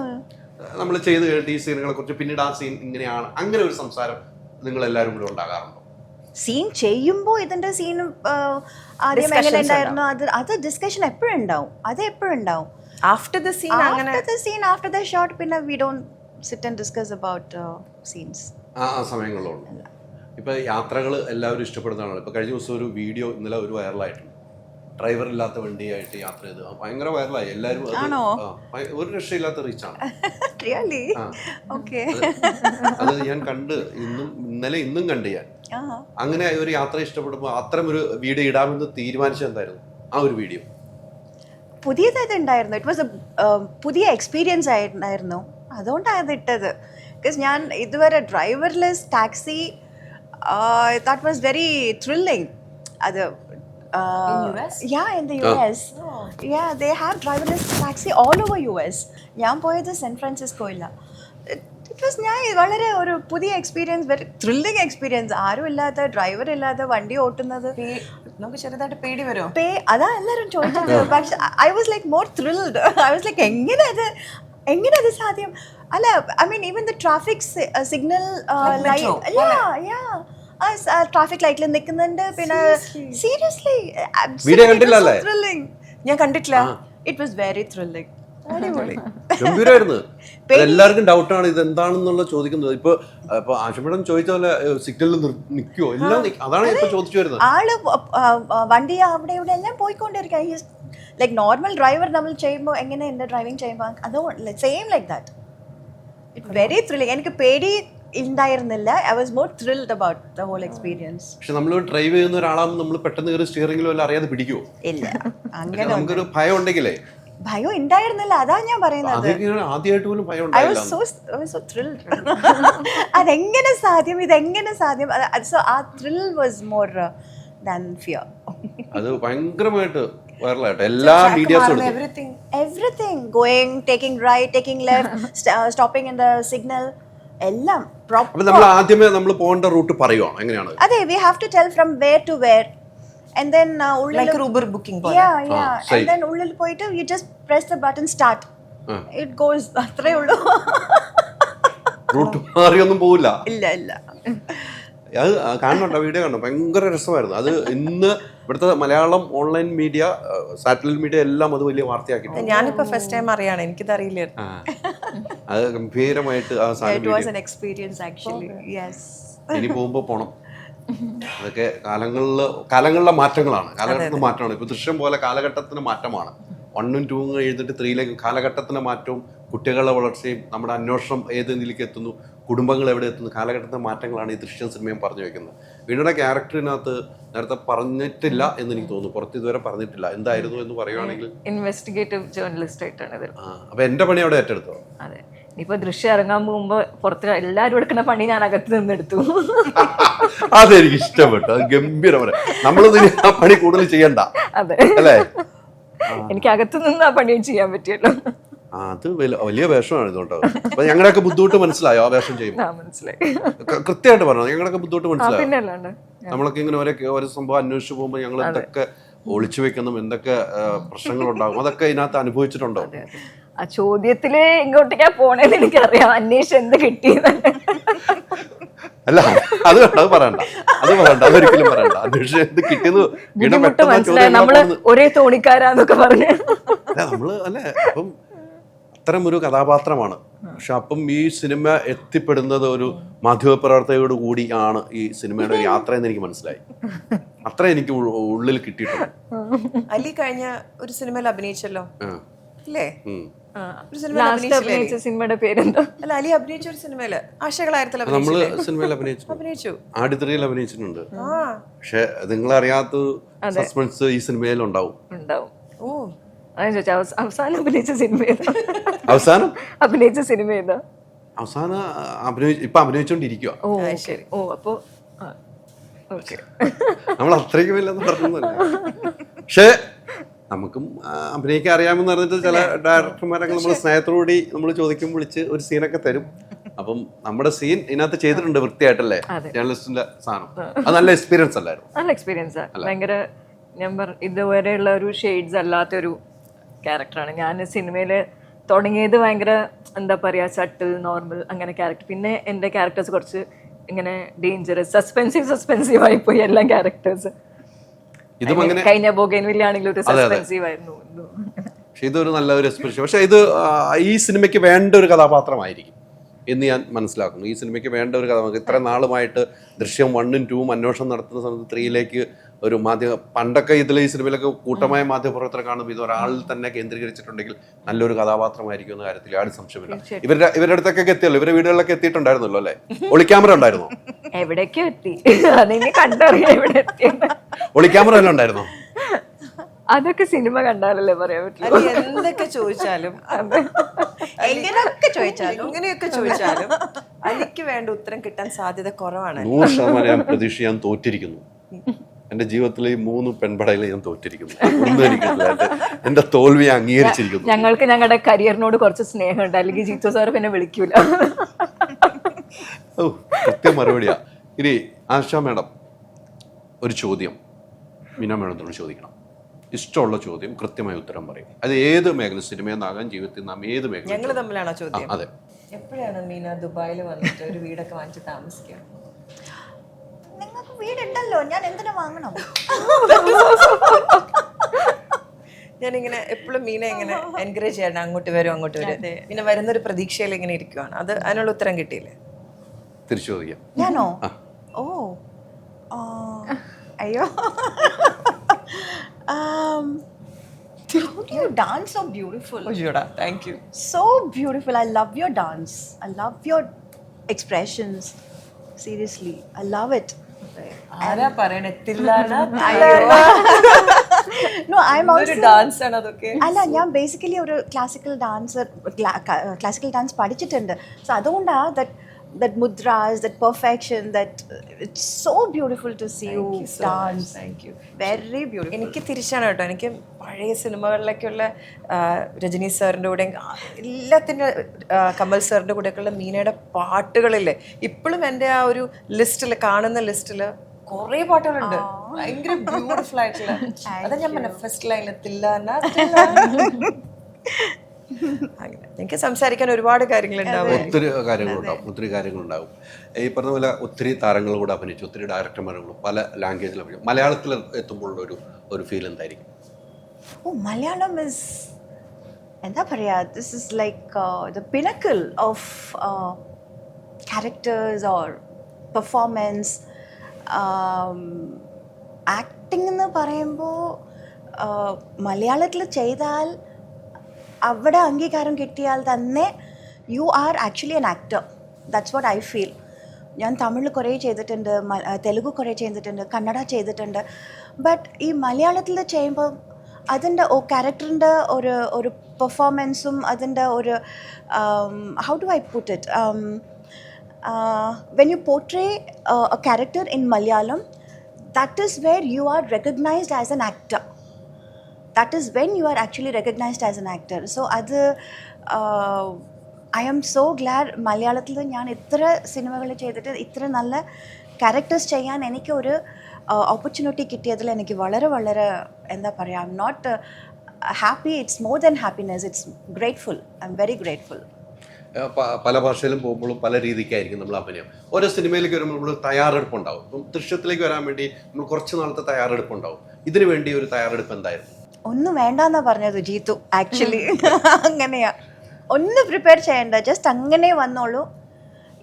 നമ്മൾ ചെയ്ത് കേട്ട് ഈ സീനുകളെ കുറിച്ച് പിന്നീട് ആ സീൻ ഇങ്ങനെയാണ്, അങ്ങനെ ഒരു സംസാരം നിങ്ങൾ എല്ലാവരും കൂടെ ഉണ്ടാകാറുണ്ടോ? സീൻ ചെയ്യുമ്പോൾ ഇതിന്റെ സീൻ ആദ്യം എങ്ങനെ ഉണ്ടായിരുന്നു അത് ഡിസ്കഷൻ എപ്പോഴും ഉണ്ടാവും. അത് എപ്പോഴും ഉണ്ടാവും. After the scene after the shot പിന്നെ we don't sit and discuss about scenes. ആ സമയങ്ങളിലുണ്ട്. ഇപ്പൊ യാത്രകൾ എല്ലാവരും ഇഷ്ടപ്പെടുന്നതാണ്. ഇപ്പൊ കഴിഞ്ഞ ദിവസം ഒരു വീഡിയോ ഇന്നലെ ഒരു വൈറലായിട്ടുണ്ട്. ഡ്രൈവർ ഇല്ലാത്ത വണ്ടിയായിട്ട് യാത്ര ചെയ്ത് ഭയങ്കര വൈറലായി. എല്ലാവരും ഒരു രക്ഷയില്ലാത്ത റീച്ചാണ്. അത് ഞാൻ കണ്ട് ഇന്നും കണ്ട് ഞാൻ. അങ്ങനെ ഒരു യാത്ര ഇഷ്ടപ്പെടുമ്പോൾ അത്തരം ഒരു വീഡിയോ ഇടാമെന്ന് തീരുമാനിച്ചത് എന്തായിരുന്നു ആ ഒരു വീഡിയോ? പുതിയതായിട്ട് ഉണ്ടായിരുന്നു. ഇറ്റ് വാസ് പുതിയ എക്സ്പീരിയൻസ് ആയിരുന്നു, അതുകൊണ്ടാണ് അത് ഇട്ടത്. ബിക്കോസ് ഞാൻ ഇതുവരെ driverless taxi that was very thrilling. അത് in the US. Yeah, they have driverless taxi all over US. ഞാൻ പോയത് സാൻ ഫ്രാൻസിസ്കോയില്ല. ഇറ്റ് വാസ് ഞാൻ വളരെ ഒരു പുതിയ എക്സ്പീരിയൻസ്, വെരി ത്രില്ലിംഗ് എക്സ്പീരിയൻസ്. ആരും ഇല്ലാത്ത, ഡ്രൈവർ ഇല്ലാത്ത വണ്ടി ഓട്ടുന്നത് നമുക്ക് ചെറുതായിട്ട് പേടി വരുമോ? അതാ എല്ലാവരും ചോദിച്ചത്. പക്ഷെ I was like more thrilled. I was like എങ്ങനെ അത് സാധ്യം? അല്ല, I mean even the traffic signal traffic ലൈറ്റിൽ നിൽക്കുന്നുണ്ട്. പിന്നെ സീരിയസ്ലി ത്രില്ലിംഗ്. ഞാൻ കണ്ടിട്ടില്ല. It was very thrilling. ഗംഭീരമായിരുന്നു. എല്ലാവർക്കും ഡൗട്ടാണ് ഇത് എന്താണെന്നുള്ള ചോദിക്കുന്നത്. ഇപ്പൊ ആശുപത്രി ചോദിച്ച പോലെ സിഗ്നലിൽ നിൽക്കുവോ എല്ലാം, അതാണ് ഇപ്പൊ ചോദിച്ചു വരുന്നത്. ആള് വണ്ടി അവിടെ ഇവിടെ എല്ലാം പോയിക്കൊണ്ടിരിക്കുക. ലൈക്ക് നോർമൽ ഡ്രൈവർ നമ്മൾ ചെയ്യുമ്പോൾ എങ്ങനെ എൻ്റെ ഡ്രൈവിംഗ് ചെയ്യുമ്പോൾ അതോ same like that. It very thrilling. എനിക്ക് പേടി ഉണ്ടായിരുന്നില്ല. I was more thrilled about the whole experience. പക്ഷെ നമ്മൾ ഡ്രൈവ് ചെയ്യുന്ന ഒരാളാകുമ്പോൾ നമ്മൾ പെട്ടെന്ന് കയറി സ്റ്റിയറിംഗിലോ എല്ലാം അറിയാതെ പിടിക്കുവോ? ഇല്ല, അങ്ങനെ നമുക്കൊരു ഭയം ഉണ്ടെങ്കിലേ. ഭയം ഉണ്ടായിരുന്നില്ല, അതാ ഞാൻ പറയുന്നത്. ആദ്യമായിട്ട് പോലും ഭയം അതെങ്ങനെ സാധ്യം, ഇതെങ്ങനെ സാധ്യം. സോ ആ thrill was more than fear. അത് ഭയങ്കരമായിട്ട് വൈറലായിട്ട് എല്ലാ മീഡിയാസും everything going, taking right, taking left, stopping in the signal, എല്ലാം പ്രോപ്പർ. നമ്മൾ ആദ്യമേ നമ്മൾ പോകേണ്ട റൂട്ട് പറയുവാണ് എങ്ങനെയാണ്? അതെ, we have to tell from where to where. And then like Uber booking പോലെ. Yeah. And then ഉള്ളിൽ പോയിട്ട് you just press the button start. It goes. അത്രേ ഉള്ളൂ. റൂട്ട് മാറിയൊന്നും പോവില്ല. ഇല്ല. അത് കാണുന്നുണ്ടോ? വീഡിയോ കാണണം. ഭയങ്കര രസമായിരുന്നു. അത് ഇന്ന് ഇവിടുത്തെ Malayalam online media, satellite media എല്ലാം അത് വലിയ വാർത്തയാക്കി. ഞാനിപ്പോ ഫസ്റ്റ് ടൈം അറിയാണ്, എനിക്കിത് അറിയില്ല. അത് ഗംഭീരമായിട്ട് ആ സാധനം. It was an experience actually. Yes. ഇനി പോകുമ്പോ പോണം. അതൊക്കെ കാലങ്ങളിലെ മാറ്റങ്ങളാണ്, കാലഘട്ടത്തിന്റെ മാറ്റമാണ്. ഇപ്പൊ ദൃശ്യം പോലെ കാലഘട്ടത്തിന് മാറ്റമാണ്. 1ഉം 2ഉം എഴുതിട്ട് 3ലേക്ക് കാലഘട്ടത്തിന്റെ മാറ്റവും കുട്ടികളുടെ വളർച്ചയും നമ്മുടെ അന്വേഷണം ഏത് നിലയ്ക്ക് എത്തുന്നു, കുടുംബങ്ങൾ എവിടെ എത്തുന്നു, കാലഘട്ടത്തിന്റെ മാറ്റങ്ങളാണ് ഈ ദൃശ്യം സിനിമയും പറഞ്ഞു വെക്കുന്നത്. വീണയുടെ ക്യാരക്ടറിനകത്ത് നേരത്തെ പറഞ്ഞിട്ടില്ല എന്ന് എനിക്ക് തോന്നുന്നു, പുറത്ത് ഇതുവരെ പറഞ്ഞിട്ടില്ല. എന്തായിരുന്നു എന്ന് പറയുവാണെങ്കിൽ? ഇൻവെസ്റ്റിഗേറ്റീവ് ജേർണലിസ്റ്റ് ആയിട്ടാണ്. അപ്പൊ എന്റെ പണി അവിടെ ഏറ്റെടുത്തോ? അതെ. ഇപ്പൊ ദൃശ്യം ഇറങ്ങാൻ പോകുമ്പോ പുറത്ത് എല്ലാരും എടുക്കുന്ന പണി ഞാൻ അകത്ത് നിന്നെടുത്തു. അതെനിക്ക് ഇഷ്ടപ്പെട്ടു. അത് ഗംഭീരമാണ്. നമ്മളൊന്നും ആ പണി കൂടുതൽ ചെയ്യണ്ട. അതെ അല്ലേ? എനിക്ക് അകത്ത് നിന്ന് ആ പണി ചെയ്യാൻ പറ്റിയല്ലോ. അത് വലിയ വേഷമാണ് ഇതുകൊണ്ടോ. അപ്പൊ ഞങ്ങളുടെയൊക്കെ ബുദ്ധിമുട്ട് മനസ്സിലായോ ആ വേഷം ചെയ്യുമ്പോൾ? മനസ്സിലായി. കൃത്യമായിട്ട് പറഞ്ഞു. ഞങ്ങളുടെയൊക്കെ ബുദ്ധിമുട്ട് മനസ്സിലായോ? പിന്നെ അല്ലാണ്ട് നമ്മളൊക്കെ ഇങ്ങനെ ഓരോ സംഭവം അന്വേഷിച്ചു പോകുമ്പോൾ ഞങ്ങൾ എന്തൊക്കെ ഒളിച്ചു വെക്കണം, എന്തൊക്കെ പ്രശ്നങ്ങളുണ്ടാകും, അതൊക്കെ ഇതിനകത്ത് അനുഭവിച്ചിട്ടുണ്ടോ? ആ ചോദ്യത്തില് ഇങ്ങോട്ടേക്കാ പോണേന്ന് എനിക്കറിയാം. അന്വേഷിച്ച് എന്ത് കിട്ടിയെന്ന്. അല്ല, അത് പറയണ്ട, അതൊരിക്കലും പറയണ്ട. അന്വേഷിച്ച് എന്ത് കിട്ടിയെന്ന് മനസ്സിലായി. നമ്മള് ഒരേ തോണിക്കാരാന്നൊക്കെ പറഞ്ഞു. അല്ല, നമ്മള് അല്ലെ അപ്പം അത്തരം ഒരു കഥാപാത്രമാണ്. പക്ഷെ അപ്പം ഈ സിനിമ എത്തിപ്പെടുന്നത് ഒരു മാധ്യമപ്രവർത്തകയോട് കൂടി ആണ് ഈ സിനിമയുടെ ഒരു യാത്ര എന്ന് എനിക്ക് മനസ്സിലായി. അത്ര എനിക്ക് ഉള്ളിൽ കിട്ടിയിട്ടുണ്ട്. അലി കഴിഞ്ഞ ഒരു സിനിമയിൽ അഭിനയിച്ചല്ലോ അല്ലേ? സിനിമയുടെ പേരെന്താ? അല്ല, അലി അഭിനയിച്ച ഒരു സിനിമയില് ആശകളായിരത്തിൽ നമ്മള് സിനിമയിൽ അഭിനയിച്ചു. ആടിത്രിയിൽ അഭിനയിച്ചിട്ടുണ്ട്. പക്ഷെ നിങ്ങളറിയാത്ത സസ്പെൻസ് ഈ സിനിമയിൽ ഉണ്ടാവും. ഓ, അവസാനം അഭിനയിച്ച സിനിമ ഏതാ? അവസാനം അഭിനയിച്ച സിനിമ ഏതാ? അവസാനം ഇപ്പൊ അഭിനയിച്ചോണ്ടിരിക്കുക. ഓ ശരി. ഓ, അപ്പൊ നമ്മൾ അത്രയ്ക്ക് വല്ലെന്ന് പറഞ്ഞതല്ല. പക്ഷേ നമുക്കും അഭിനയിക്കാൻ അറിയാമെന്ന് പറഞ്ഞിട്ട് ചില ഡയറക്ടർമാരൊക്കെ നമ്മൾ സ്നേഹത്തോടുകൂടി നമ്മൾ ചോദിക്കും വിളിച്ച് ഒരു സീനൊക്കെ തരും. അപ്പം നമ്മുടെ സീൻ ഇതിനകത്ത് ചെയ്തിട്ടുണ്ട് വൃത്തിയായിട്ടല്ലേ, ജേർണലിസ്റ്റിന്റെ സാധനം. അത് നല്ല എക്സ്പീരിയൻസ് അല്ലായിരുന്നു? നല്ല എക്സ്പീരിയൻസ്. ഭയങ്കര ഇതുവരെയുള്ള ഒരു ഷെയ്ഡ്സ് അല്ലാത്തൊരു ക്യാരക്ടറാണ്. ഞാൻ സിനിമയിൽ തുടങ്ങിയത് ഭയങ്കര എന്താ പറയുക, സട്ടിൽ നോർമൽ അങ്ങനെ ക്യാരക്ടർ. പിന്നെ എൻ്റെ ക്യാരക്ടേഴ്സ് കുറച്ച് ഇങ്ങനെ ഡേഞ്ചറസ് സസ്പെൻസീവ് ആയിപ്പോയി എല്ലാ ക്യാരക്ടേഴ്സ്. കഴിഞ്ഞ ബോഗൈൻവില്ല ആണെങ്കിലും ഒരു സസ്പെൻസീവ് ആയിരുന്നു. പക്ഷെ ഇതൊരു നല്ലൊരു എക്സ്പീരിയൻസ്. പക്ഷെ ഇത് ഈ സിനിമയ്ക്ക് വേണ്ട ഒരു കഥാപാത്രമായിരിക്കും എന്ന് ഞാൻ മനസ്സിലാക്കുന്നു. ഈ സിനിമയ്ക്ക് വേണ്ട ഒരു കഥാപാത്രം. ഇത്ര നാളുമായിട്ട് ദൃശ്യം 1ഉം 2ഉം അന്വേഷണം നടത്തുന്ന സമയത്ത് 3ലേക്ക് ഒരു പണ്ടൊക്കെ ഈ സിനിമയിലൊക്കെ കൂട്ടമായ മാധ്യമപ്രവർത്തനം കാണുമ്പോൾ ഇത് ഒരാളിൽ തന്നെ കേന്ദ്രീകരിച്ചിട്ടുണ്ടെങ്കിൽ നല്ലൊരു കഥാപാത്രമായിരിക്കും എന്ന കാര്യത്തിൽ യാതൊരു സംശയമില്ല. ഇവരുടെ അടുത്തൊക്കെ എത്തിയല്ലോ, ഇവരുടെ വീടുകളിലൊക്കെ എത്തിയിട്ടുണ്ടായിരുന്നല്ലോ അല്ലേ? ഒളിക്യാമറ ഉണ്ടായിരുന്നോ? എവിടേക്കോ എത്തി, അതിനെ കണ്ടറിയാം എവിടെ എത്തി. ഒളിക്യാമറ എല്ലാം ഉണ്ടായിരുന്നോ? അതൊക്കെ സിനിമ കണ്ടാലല്ലേ പറയാൻ പറ്റില്ല. എന്തൊക്കെ ചോദിച്ചാലും എങ്ങനെയൊക്കെ ചോദിച്ചാലും എനിക്ക് വേണ്ട ഉത്തരം കിട്ടാൻ സാധ്യത കുറവാണ്. 100% ഞാൻ പ്രതീക്ഷ ഞാൻ തോറ്റിരിക്കുന്നു. എന്റെ ജീവിതത്തിലെ ഈ 3 പെൺപടയിൽ ഞാൻ തോറ്റിരിക്കുന്നു. ഒന്നും എനിക്കില്ല, എന്റെ തോൽവി അംഗീകരിച്ചിരിക്കുന്നു. ഞങ്ങൾക്ക് ഞങ്ങളുടെ കരിയറിനോട് കുറച്ച് സ്നേഹമുണ്ട്, അല്ലെങ്കിൽ ജീത്തു സാർ പിന്നെ വിളിക്കൂല. ഓ, കൃത്യം മറുപടിയാ. ഇനി ആശാ മാഡം ഒരു ചോദ്യം മീന മാഡത്തിനോട് ചോദിക്കണം. ഇഷ്ടമുള്ള ചോദ്യം, കൃത്യമായ ഉത്തരം പറയും. അത് ഏത് മേഖല, സിനിമയെന്നാകാൻ ജീവിതത്തിൽ നാം ഏത് മേഖല. ഞങ്ങൾ തമ്മിലാണോ ചോദ്യം? അതെ. എപ്പോഴാണ് മീന ദുബായിൽ വന്നിട്ട് ഒരു വീടൊക്കെ വാങ്ങിച്ച് താമസിക്കുക? നിങ്ങൾക്ക് വീടുണ്ടല്ലോ, ഞാൻ എന്തിനു വാങ്ങണം? ഞാനിങ്ങനെ എപ്പോഴും മീന ഇങ്ങനെ എൻകറേജ് ചെയ്യണം, അങ്ങോട്ട് വരും അങ്ങോട്ട് വരും. പിന്നെ വരുന്നൊരു പ്രതീക്ഷയിൽ ഇങ്ങനെ ഇരിക്കുവാണ്. അതിനുള്ള ഉത്തരം കിട്ടിയില്ലേ? തിരിച്ചു ചോദിക്കാം. ഞാനോ? ഓ അയ്യോ, you dance so beautiful. Oh, Yoda, thank you. So beautiful. I love your dance. I love your expressions. Seriously, I love it. ആരാ പറയണേ? No, I'm also ഡാൻസ് ആണ് അതൊക്കെ. അല്ല, ഞാൻ ബേസിക്കലി ഒരു ക്ലാസിക്കൽ ഡാൻസ് പഠിച്ചിട്ടുണ്ട്. സോ അതുകൊണ്ടാ that mudras, that perfection, that it's so beautiful to see you dance. Thank you. Very beautiful. എനിക്ക് തിരിച്ചാണ് കേട്ടോ. എനിക്ക് പഴയ സിനിമകളിലൊക്കെയുള്ള രജനി സാറിൻ്റെ കൂടെ, എല്ലാത്തിൻ്റെ കമൽ സാറിൻ്റെ കൂടെയൊക്കെയുള്ള മീനയുടെ പാട്ടുകളില്ലേ, ഇപ്പോഴും എൻ്റെ ആ ഒരു ലിസ്റ്റിൽ, കാണുന്ന ലിസ്റ്റിൽ കുറേ പാട്ടുകളുണ്ട്. ഭയങ്കര ബ്യൂട്ടിഫുൾ ആയിട്ടുള്ള. അതാ ഞാൻ പറഞ്ഞ ഫസ്റ്റ് ലൈനിലെത്തില്ല. അങ്ങനെ എനിക്ക് സംസാരിക്കാൻ ഒരുപാട് കാര്യങ്ങളുണ്ടാവും. ഒത്തിരി കാര്യങ്ങളുണ്ടാവും. ഈ പറഞ്ഞ പോലെ ഒത്തിരി താരങ്ങൾ കൂടെ അഭിനയിച്ചു, ഒത്തിരി ഡയറക്ടർമാരും പല ലാംഗ്വേജിൽ അഭിനയിച്ചു. മലയാളത്തിൽ എത്തുമ്പോഴുള്ള ഒരു ഫീൽ എന്തായിരിക്കും? Oh, Malayalam is, എന്താ പറയാ, this is like the pinnacle of characters or performance. Acting എന്ന് പറയുമ്പോൾ മലയാളത്തിൽ ചെയ്താൽ, അവിടെ അംഗീകാരം കിട്ടിയാൽ തന്നെ you are actually an actor. That's what I feel. ഞാൻ തമിഴ് കുറേ ചെയ്തിട്ടുണ്ട്, തെലുഗു കുറേ ചെയ്തിട്ടുണ്ട്, കന്നഡ ചെയ്തിട്ടുണ്ട്. ബട്ട് ഈ മലയാളത്തിൽ ചെയ്യുമ്പോൾ അതിൻ്റെ ക്യാരക്ടറിൻ്റെ ഒരു പെർഫോമൻസും അതിൻ്റെ ഒരു how do I put it, when you portray a character in Malayalam, that is where you are recognized as an actor. That is when you are actually recognized as an actor. So I am so glad മലയാളത്തിൽ ഞാൻ ഇത്ര സിനിമകൾ ചെയ്തിട്ട് ഇത്ര നല്ല characters ചെയ്യാൻ എനിക്ക് ഒരു ഓപ്പർച്യൂണിറ്റി കിട്ടിയതിൽ എനിക്ക് വളരെ വളരെ എന്താ പറയുക, I'm not happy, it's more than happiness, it's grateful. I'm very grateful. പല ഭാഷയിലും പോകുമ്പോഴും പല രീതിക്കായിരിക്കും നമ്മൾ അഭിനയം. ഓരോ സിനിമയിലേക്ക് വരുമ്പോൾ നമ്മൾ തയ്യാറെടുപ്പുണ്ടാവും. ഇപ്പം ദൃശ്യത്തിലേക്ക് വരാൻ വേണ്ടി നമ്മൾ കുറച്ച് നാളത്തെ തയ്യാറെടുപ്പുണ്ടാവും. ഇതിനു വേണ്ടി ഒരു തയ്യാറെടുപ്പ് എന്തായിരുന്നു? ഒന്നും വേണ്ടെന്നാ പറഞ്ഞത് ജീത്തു. ആക്ച്വലി അങ്ങനെയാ, ഒന്നും പ്രിപ്പയർ ചെയ്യണ്ട, ജസ്റ്റ് അങ്ങനെ വന്നോളൂ.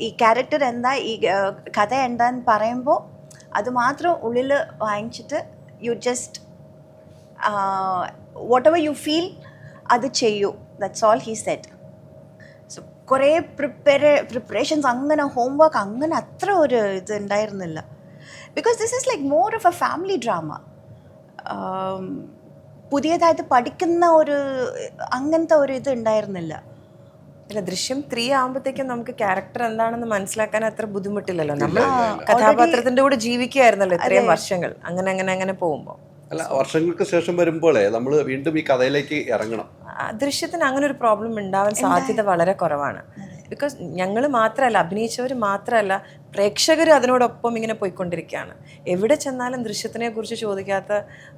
ഈ ക്യാരക്ടർ എന്താ, ഈ കഥ എന്താന്ന് പറയുമ്പോൾ അത് മാത്രം ഉള്ളിൽ വാങ്ങിച്ചിട്ട് you just what ever you feel അത് ചെയ്യൂ. That's all he said. So കുറേ പ്രിപ്പറേഷൻസ്, അങ്ങനെ ഹോംവർക്ക്, അങ്ങനെ അത്ര ഒരു ഇത് ഉണ്ടായിരുന്നില്ല. Because this is like more of A family drama. പുതിയതായിട്ട് പഠിക്കുന്ന അങ്ങനത്തെ ഒരു ഇത് ഉണ്ടായിരുന്നില്ല. അല്ല, ദൃശ്യം 3 ആകുമ്പോഴത്തേക്കും നമുക്ക് ക്യാരക്ടർ എന്താണെന്ന് മനസ്സിലാക്കാൻ അത്ര ബുദ്ധിമുട്ടില്ലല്ലോ. നമ്മൾ കഥാപാത്രത്തിന്റെ കൂടെ ജീവിക്കുകയായിരുന്നല്ലോ ഇത്രയും വർഷങ്ങൾ. അങ്ങനെ പോകുമ്പോൾ അല്ല, വർഷങ്ങൾക്ക് ശേഷം വരുമ്പോഴേ നമ്മൾ വീണ്ടും ഈ കഥയിലേക്ക് ഇറങ്ങണം. ദൃശ്യത്തിന് അങ്ങനെ ഒരു പ്രോബ്ലം ഉണ്ടാവാൻ സാധ്യത വളരെ കുറവാണ്. ബിക്കോസ് ഞങ്ങൾ മാത്രമല്ല, അഭിനയിച്ചവർ മാത്രമല്ല, പ്രേക്ഷകർ അതിനോടൊപ്പം ഇങ്ങനെ പോയിക്കൊണ്ടിരിക്കുകയാണ്. എവിടെ ചെന്നാലും ദൃശ്യത്തിനെ കുറിച്ച് ചോദിക്കാത്ത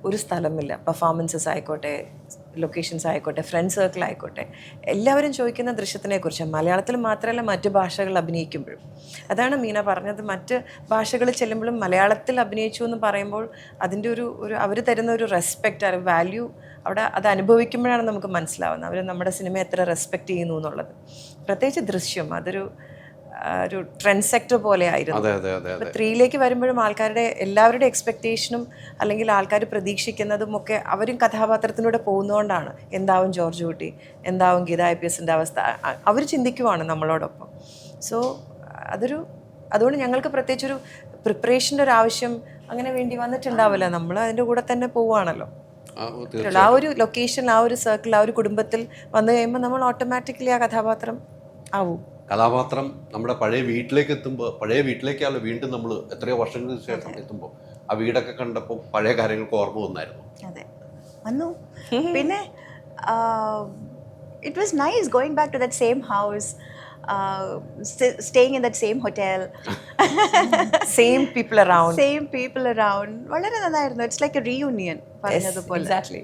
ഒരു സ്ഥലമില്ല. പെർഫോമൻസസ് ആയിക്കോട്ടെ, ലൊക്കേഷൻസ് ആയിക്കോട്ടെ, ഫ്രണ്ട് സർക്കിൾ ആയിക്കോട്ടെ, എല്ലാവരും ചോദിക്കുന്ന ദൃശ്യത്തിനെ കുറിച്ച്. മലയാളത്തിൽ മാത്രമല്ല, മറ്റ് ഭാഷകൾ അഭിനയിക്കുമ്പോഴും. അതാണ് മീന പറഞ്ഞത്, മറ്റ് ഭാഷകൾ ചെല്ലുമ്പോഴും മലയാളത്തിൽ അഭിനയിച്ചു എന്ന് പറയുമ്പോൾ അതിൻ്റെ ഒരു അവർ തരുന്ന ഒരു റെസ്പെക്റ്റ്, ഒരു വാല്യൂ അവിടെ അത് അനുഭവിക്കുമ്പോഴാണ് നമുക്ക് മനസ്സിലാവുന്നത് അവർ നമ്മുടെ സിനിമ എത്ര റെസ്പെക്റ്റ് ചെയ്യുന്നു എന്നുള്ളത്. പ്രത്യേകിച്ച് ദൃശ്യം അതൊരു ട്രെൻഡ് സെക്ടർ പോലെ ആയിരുന്നു. അപ്പോൾ 3ലേക്ക് വരുമ്പോഴും ആൾക്കാരുടെ എല്ലാവരുടെ എക്സ്പെക്റ്റേഷനും അല്ലെങ്കിൽ ആൾക്കാർ പ്രതീക്ഷിക്കുന്നതും ഒക്കെ അവരും കഥാപാത്രത്തിലൂടെ പോകുന്നതുകൊണ്ടാണ്. എന്താവും ജോർജ് കുട്ടി, എന്താവും ഗീത IPSൻ്റെ അവസ്ഥ, അവർ ചിന്തിക്കുവാണ് നമ്മളോടൊപ്പം. സോ അതുകൊണ്ട് ഞങ്ങൾക്ക് പ്രത്യേകിച്ചൊരു പ്രിപ്പറേഷൻ്റെ ഒരു ആവശ്യം അങ്ങനെ വേണ്ടി വന്നിട്ടുണ്ടാവില്ല. നമ്മൾ അതിൻ്റെ കൂടെ തന്നെ പോവുകയാണല്ലോ. ആ ഒരു ലൊക്കേഷനിൽ, ആ ഒരു സർക്കിൾ, ആ ഒരു കുടുംബത്തിൽ വന്നു കഴിയുമ്പോൾ നമ്മൾ ഓട്ടോമാറ്റിക്കലി ആ കഥാപാത്രം ആവും. കഥാപാത്രം നമ്മുടെ പഴയ വീട്ടിലേക്ക് എത്തുമ്പോൾ, പഴയ വീട്ടിലേക്കാണ് വീണ്ടും നമ്മൾ എത്രയോ വർഷങ്ങൾക്ക് ശേഷം എത്തുമ്പോൾ ആ വീടൊക്കെ കണ്ടപ്പോൾ പഴയ കാര്യങ്ങൾക്ക് ഓർമ്മ വന്നായിരുന്നു. അതെ, വന്നു. പിന്നെ it was nice going back to that same house, staying in that same hotel, same people around. വളരെ നന്നായിരുന്നു. ഇറ്റ്സ് ലൈക്ക് എ റീയൂണിയൻ പറഞ്ഞതുപോലെ. Exactly.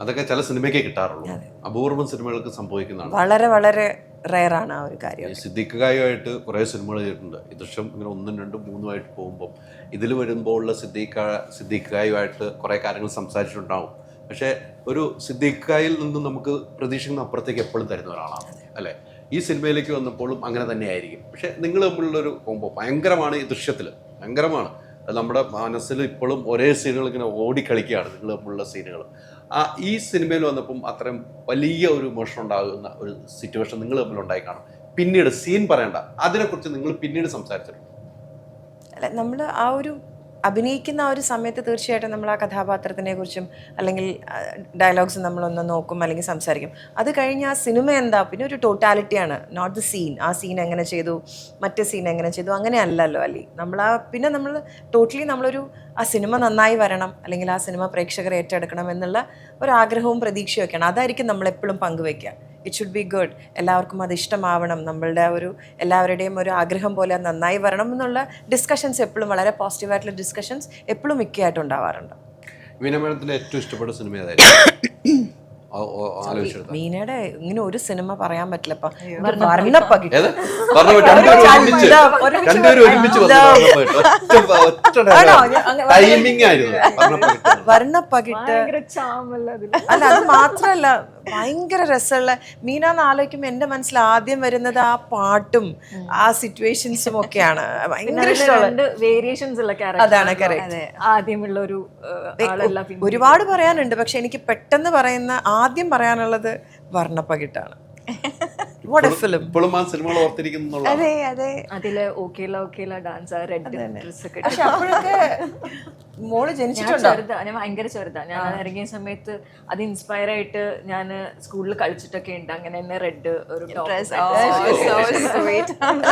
അതൊക്കെ ചില സിനിമയ്ക്ക് കിട്ടാറുള്ളൂ, അപൂർവം സിനിമകൾക്ക് സംഭവിക്കുന്നതാണ്. വളരെ വളരെ റെയറാണ് ആ ഒരു കാര്യം. സിദ്ദീഖായുമായിട്ട് കുറേ സിനിമകൾ ചെയ്തിട്ടുണ്ട്. ഈ ദൃശ്യം ഇങ്ങനെ 1, 2, 3 പോകുമ്പോൾ ഇതിൽ വരുമ്പോൾ ഉള്ള സിദ്ദീഖായുമായിട്ട് കുറേ കാര്യങ്ങൾ സംസാരിച്ചിട്ടുണ്ടാവും. പക്ഷേ ഒരു സിദ്ദീഖായിൽ നിന്നും നമുക്ക് പ്രതീക്ഷിക്കുന്ന അപ്പുറത്തേക്ക് എപ്പോഴും തരുന്ന ഒരാളാണ് അല്ലേ. ഈ സിനിമയിലേക്ക് വന്നപ്പോഴും അങ്ങനെ തന്നെയായിരിക്കും. പക്ഷേ നിങ്ങൾ തമ്മിലുള്ളൊരു കോമ്പോ ഭയങ്കരമാണ്. ഈ ദൃശ്യത്തിൽ ഭയങ്കരമാണ്. അത് നമ്മുടെ മനസ്സിൽ ഇപ്പോഴും ഒരേ സീനുകൾ ഇങ്ങനെ ഓടിക്കളിക്കുകയാണ്, നിങ്ങൾ തമ്മിലുള്ള സീനുകൾ. ഈ സിനിമയിൽ വന്നപ്പം അത്രയും വലിയ ഒരു ഇമോഷൻ ഉണ്ടാകുന്ന ഒരു സിറ്റുവേഷൻ നിങ്ങൾ തമ്മിൽ ഉണ്ടായി കാണും. പിന്നീട് സീൻ പറയണ്ട, അതിനെക്കുറിച്ച് നിങ്ങൾ പിന്നീട് സംസാരിച്ചിട്ടുണ്ട്. അല്ല, നമ്മൾ ആ ഒരു അഭിനയിക്കുന്ന ആ ഒരു സമയത്ത് തീർച്ചയായിട്ടും നമ്മൾ ആ കഥാപാത്രത്തിനെ കുറിച്ചും അല്ലെങ്കിൽ ഡയലോഗ്സ് നമ്മളൊന്ന് നോക്കും അല്ലെങ്കിൽ സംസാരിക്കും. അത് കഴിഞ്ഞ് ആ സിനിമ എന്താ, പിന്നെ ഒരു ടോട്ടാലിറ്റിയാണ്, നോട്ട് ദ സീൻ. ആ സീൻ എങ്ങനെ ചെയ്തു, മറ്റേ സീൻ എങ്ങനെ ചെയ്തു, അങ്ങനെ അല്ലല്ലോ അല്ലേ. പിന്നെ നമ്മൾ ടോട്ടലി നമ്മളൊരു ആ സിനിമ നന്നായി വരണം അല്ലെങ്കിൽ ആ സിനിമ പ്രേക്ഷകർ ഏറ്റെടുക്കണം എന്നുള്ള ഒരു ആഗ്രഹവും പ്രതീക്ഷയൊക്കെയാണ്. അതായിരിക്കും നമ്മളെപ്പോഴും പങ്കുവയ്ക്കുക. ഇറ്റ് ഷുഡ് ബി ഗുഡ്, എല്ലാവർക്കും അത് ഇഷ്ടമാവണം, നമ്മളുടെ എല്ലാവരുടെയും ഒരു ആഗ്രഹം പോലെ അത് നന്നായി വരണം എന്നുള്ള ഡിസ്കഷൻസ് എപ്പോഴും, വളരെ പോസിറ്റീവായിട്ടുള്ള ഡിസ്കഷൻസ് എപ്പോഴും മിക്കയായിട്ട് ഉണ്ടാവാറുണ്ട്. മീനയുടെ ഏറ്റവും ഇഷ്ടപ്പെട്ട സിനിമ ഏതായിരുന്നു? മീനയുടെ ഇങ്ങനെ ഒരു സിനിമ പറയാൻ പറ്റില്ല. വർണ്ണപ്പകിട്ട് അല്ല, അത് മാത്രല്ല ഭയങ്കര രസമുള്ള. മീനാന്ന് ആലോചിക്കുമ്പോ എന്റെ മനസ്സിൽ ആദ്യം വരുന്നത് ആ പാട്ടും ആ സിറ്റുവേഷൻസും ഒക്കെയാണ്. ഭയങ്കര ഇഷ്ടമുള്ള വേരിയേഷൻസ് ഉള്ള അതാണ്. ആദ്യമുള്ള ഒരു ഒരുപാട് പറയാനുണ്ട്, പക്ഷെ എനിക്ക് പെട്ടെന്ന് പറയുന്ന ആദ്യം പറയാനുള്ളത് വർണ്ണപ്പകിട്ടാണ്. അതില് ഓക്കേല ഡാൻസ്, റെഡ് ഡ്രസ് ഒക്കെ. പക്ഷെ അപ്പോഴൊക്കെ മോള് ജനിച്ചിട്ടുണ്ടോ? ഞാൻ ഭയങ്കര ചെറുതാ. ഞാൻ ഇറങ്ങിയ സമയത്ത് അത് ഇൻസ്പയർ ആയിട്ട് ഞാൻ സ്കൂളിൽ കളിച്ചിട്ടൊക്കെ ഉണ്ട്. അങ്ങനെ തന്നെ റെഡ് ഒരു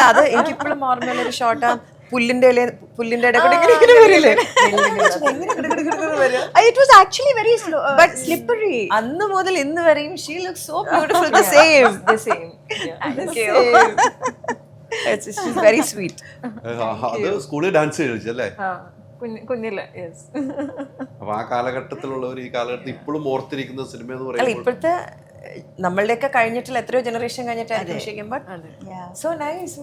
അത് എനിക്കിപ്പോഴും ഓർമ്മയുള്ള ഒരു ഷോട്ടാ. പുല്ലിന്റെ ഇടയിൽ വരില്ലേ? It was actually very slow, but slippery. അന്ന് മുതൽ ഇന്ന് വരെയും she looks so beautiful. The same. Thank you. She's very sweet. അത് സ്കൂളിൽ ഡാൻസ് കളിച്ചല്ലേ കുഞ്ഞില്ല. അപ്പൊ ആ കാലഘട്ടത്തിലുള്ളവർ ഈ കാലഘട്ടത്തിൽ ഇപ്പോഴും ഓർത്തിരിക്കുന്ന സിനിമ എന്ന് പറയുന്നത് ഇപ്പോഴത്തെ നമ്മളുടെയൊക്കെ കഴിഞ്ഞിട്ടുള്ള എത്രയോ ജനറേഷൻ കഴിഞ്ഞിട്ടായിരിക്കും. So nice.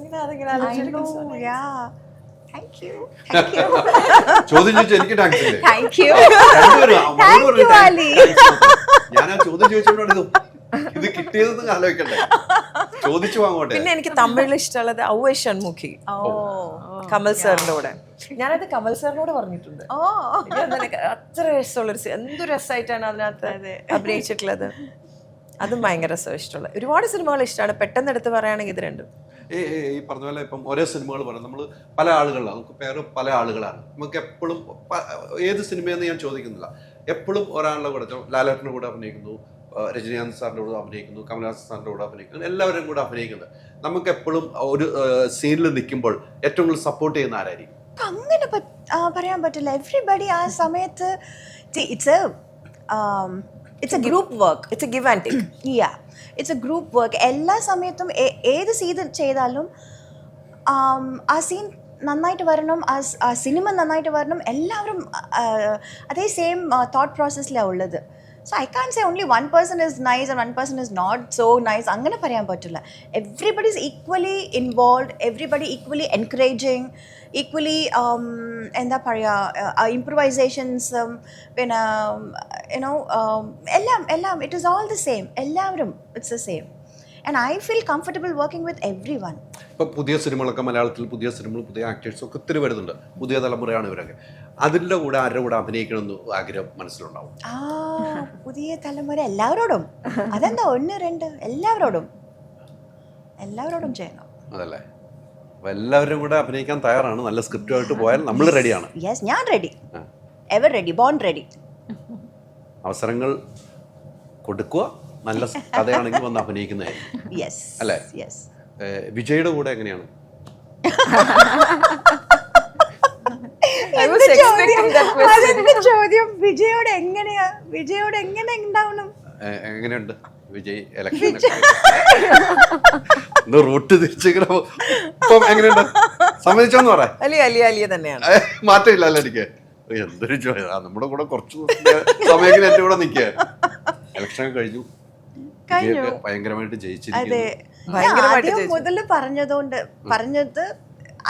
ചോദ്യം ചോദിച്ചു എനിക്ക് ടാക്സ് ഞാൻ ആ ചോദ്യം ചോദിച്ചോണ്ടോ ഇത് കിട്ടിയതെന്ന് ആലോചിക്കണ്ടേ, ചോദിച്ചു വാങ്ങോട്ടെ. പിന്നെ എനിക്ക് തമിഴിൽ ഇഷ്ടമുള്ളത് ഔവൈ ഷൺമുഖി, കമൽ സാറിന്റെ കൂടെ. ഞാനത് കമൽ സാറിനോട് പറഞ്ഞിട്ടുണ്ട്. അത്ര രസമുള്ളൊരു, എന്തൊരു രസമായിട്ടാണ് അതിനകത്ത് അഭിനയിച്ചിട്ടുള്ളത്. അതും ഭയങ്കര രസം, ഇഷ്ടമുള്ള ഒരുപാട് സിനിമകൾ ഇഷ്ടമാണ്. പെട്ടെന്ന് എടുത്ത് പറയുകയാണെങ്കിൽ ഇത് രണ്ടും. ഈ പറഞ്ഞ പോലെ ഇപ്പം ഒരേ സിനിമകൾ പറയാം, നമ്മൾ പല ആളുകളാണ്, നമുക്ക് പേര് പല ആളുകളാണ്. നമുക്ക് എപ്പോഴും ഏത് സിനിമയെന്ന് ഞാൻ ചോദിക്കുന്നില്ല, എപ്പോഴും ഒരാളുടെ കൂടെ, ലാലേട്ടൻ്റെ കൂടെ അഭിനയിക്കുന്നു, രജനീകാന്ത് സാറിൻ്റെ കൂടെ അഭിനയിക്കുന്നു, കമൽഹാസൻ സാറിൻ്റെ കൂടെ അഭിനയിക്കുന്നു, എല്ലാവരും കൂടെ അഭിനയിക്കുന്നത്. നമുക്ക് എപ്പോഴും ഒരു സീനിൽ നിൽക്കുമ്പോൾ ഏറ്റവും കൂടുതൽ സപ്പോർട്ട് ചെയ്യുന്ന ആരായിരിക്കും? അങ്ങനെ പറയാൻ പറ്റില്ല. എവ്രിബഡി ആ സമയത്ത് it's A group work. It's A give and take. It's A group work. എല്ലാ സമയത്തും ഏത് സീൻ ചെയ്താലും ആ സീൻ നന്നായിട്ട് വരണം, ആ സിനിമ നന്നായിട്ട് വരണം, എല്ലാവരും അതേ സെയിം തോട്ട് പ്രോസസ്സിലാണ് ഉള്ളത്. So I can say only one person is nice and one person is not so nice, അങ്ങനെ പറയാൻ പറ്റില്ല. Everybody is equally involve, everybody equally encouraging, equally എന്താ പറയുക, ഇംപ്രവൈസേഷൻസും പിന്നെ യുനോ എല്ലാം it is all the same. എല്ലാവരും it's the same. And I feel comfortable working with everyone. ഇപ്പോൾ പുതിയ സിനിമകളൊക്കെ മലയാളത്തിൽ പുതിയ സിനിമകൾ, പുതിയ ആക്ടേഴ്സും ഒക്കെ ഒത്തിരി വരുന്നുണ്ട്. പുതിയ തലമുറയാണ് ഇവരൊക്കെ. അതിൻ്റെ കൂടെ ആരുടെ കൂടെ അഭിനയിക്കണമെന്ന് ആഗ്രഹം മനസ്സിലുണ്ടാവും? പുതിയ തലമുറ എല്ലാവരോടും, അതെന്താ 1 2 എല്ലാവരോടും ചെയ്യണം. അതല്ലേ, അപ്പോൾ എല്ലാവരും കൂടെ അഭിനയിക്കാൻ തയ്യാറാണ്. നല്ല സ്ക്രിപ്റ്റുമായിട്ട് പോയാൽ നമ്മൾ റെഡിയാണ്. യെസ്, ഞാൻ ready, ever ready, born ready. അവസരങ്ങൾ കൊടുക്കുക, നല്ല കഥയാണെങ്കിൽ വന്ന് അഭിനയിക്കുന്നതായിരിക്കും അല്ലേ? വിജയുടെ കൂടെ എങ്ങനെയാണ്? ചോദ്യം വിജയോട് എങ്ങനെയാ, വിജയോട് എങ്ങനെ ഉണ്ടാവണം? എങ്ങനെയുണ്ട് വിജയ് ഇലക്ഷൻ റൂട്ട് തിരിച്ചിങ്ങനെ എങ്ങനെയുണ്ട് സമ്മതിച്ചോന്ന് പറയാ? തന്നെയാണ്, മാറ്റമില്ല അല്ലേ? എനിക്ക് എന്തൊരു ചോദ്യം. നമ്മുടെ കൂടെ കുറച്ച് സമയം എന്റെ കൂടെ നിൽക്കുക. ഇലക്ഷൻ കഴിഞ്ഞു, ഭയങ്കരമായിട്ട് ജയിച്ചിരിക്കുന്നു. മുതൽ പറഞ്ഞത്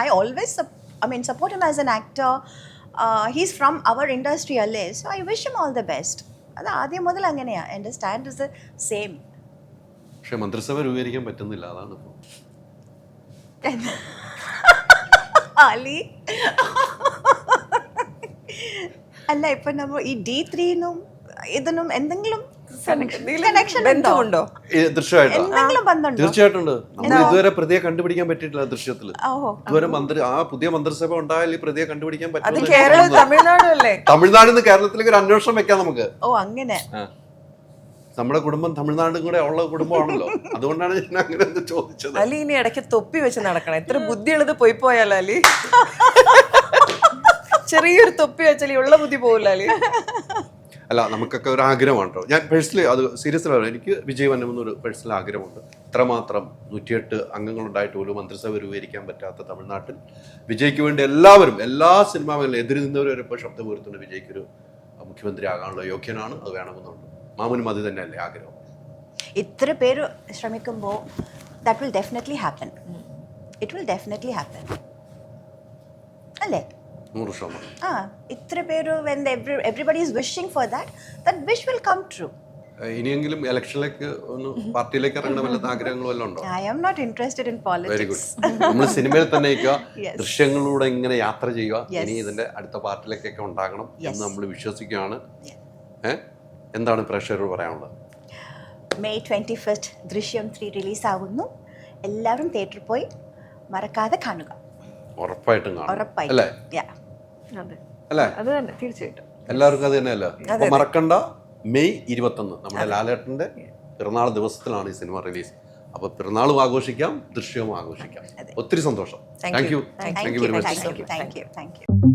I always support him as an actor. He's from our industry അല്ലേ, so I wish him all the best. അത് ആദ്യം മുതൽ അങ്ങനെയാ. എൻ്റെ സ്റ്റാൻഡ് ഇസ് ദ സെയിം. പക്ഷെ മന്ത്രിസഭ രൂപീകരിക്കാൻ പറ്റുന്നില്ല, അതാണ് ആലി. അല്ല, ഇപ്പൊ നമ്മൾ ഈ D3-നും ഇതിനും എന്തെങ്കിലും ബന്ധമുണ്ടോ? തീർച്ചയായിട്ടും ഉണ്ട്. നമ്മൾ ഇതുവരെ പ്രതിയെ കണ്ടുപിടിക്കാൻ പറ്റിയിട്ടില്ല ദൃശ്യത്തില്. ഇതുവരെ പുതിയ മന്ത്രിസഭ ഉണ്ടായാൽ ഈ പ്രതിയെ കണ്ടുപിടിക്കാൻ പറ്റും. തമിഴ്നാട്ടിൽ നിന്ന് കേരളത്തിലേക്ക് ഒരു അന്വേഷണം വെക്കാം നമുക്ക്. അങ്ങനെ നമ്മുടെ കുടുംബം തമിഴ്നാടും കൂടെ ഉള്ള കുടുംബമാണല്ലോ, അതുകൊണ്ടാണ് ഞാൻ അങ്ങനെ ചോദിച്ചത്. അലി ഇനി ഇടയ്ക്ക് തൊപ്പി വെച്ച് നടക്കണം. എത്ര ബുദ്ധിയുള്ളത് പോയി പോയാലോ അലി. ചെറിയൊരു തൊപ്പി വെച്ചാൽ ഉള്ള ബുദ്ധി പോകില്ല അലി. അല്ല, നമുക്കൊക്കെ ഒരു ആഗ്രഹമാണ് കേട്ടോ. ഞാൻ പേഴ്സണലി അത് സീരിയസ്ലി പറയാം, എനിക്ക് വിജയ് വരണമെന്നൊരു പേഴ്സണൽ ആഗ്രഹമുണ്ട്. ഇത്രമാത്രം 108 അംഗങ്ങളുണ്ടായിട്ട് പോലും മന്ത്രിസഭ രൂപീകരിക്കാൻ പറ്റാത്ത തമിഴ്നാട്ടിൽ വിജയ്ക്ക് വേണ്ടി എല്ലാവരും, എല്ലാ സിനിമാ മേഖലയും എതിര് നിന്നവർ വരെ ഇപ്പോൾ ശബ്ദം ഉയർത്തുന്ന വിജയ്ക്കൊരു മുഖ്യമന്ത്രി ആകാനുള്ള യോഗ്യനാണ്, അത് വേണമെന്നുണ്ട്. മാമുനും അത് തന്നെയല്ലേ ആഗ്രഹം? ഇത്ര പേര് ശ്രമിക്കുമ്പോൾ that will definitely happen. It will definitely happen. അല്ലേ? 100%. ഇത്ര പേര്, when everybody is wishing for that wish will come true. ഇനിയെങ്കിലും ഇലക്ഷനിലേക്ക് ഒന്ന് പാർട്ടിയിലേക്ക് ഇറങ്ങണ വല്ല ആഗ്രഹങ്ങളും വല്ലതും ഉണ്ടോ? I am not interested in politics. Very good. നമ്മൾ സിനിമയിൽ തന്നെ ദൃശ്യങ്ങളിലൂടെ ഇങ്ങനെ യാത്ര ചെയ്യുക. ഇനി ഇതിന്റെ അടുത്ത പാർട്ടിയിലേക്കൊക്കെ ഉണ്ടാകണം എന്ന് നമ്മൾ വിശ്വസിക്കുകയാണ്. എന്താണ് പ്രേക്ഷകരോട് പറയാനുള്ളത്? May 21st ദൃശ്യം 3 റിലീസ് ആകുന്നു. എല്ലാവരും തിയേറ്ററിൽ പോയി മറക്കാതെ കാണുക. ഉറപ്പായിട്ടും കാണും അല്ലേ? അല്ലേ? അത് തന്നെ, തീർച്ചയായിട്ടും എല്ലാവർക്കും അത് തന്നെയല്ല. അപ്പൊ മറക്കണ്ട, May 21 നമ്മുടെ ലാലേട്ടന്റെ പിറന്നാൾ ദിവസത്തിലാണ് ഈ സിനിമ റിലീസ്. അപ്പൊ പിറന്നാളും ആഘോഷിക്കാം, ദൃശ്യവും ആഘോഷിക്കാം. ഒത്തിരി സന്തോഷം. Thank you very much. Thank you.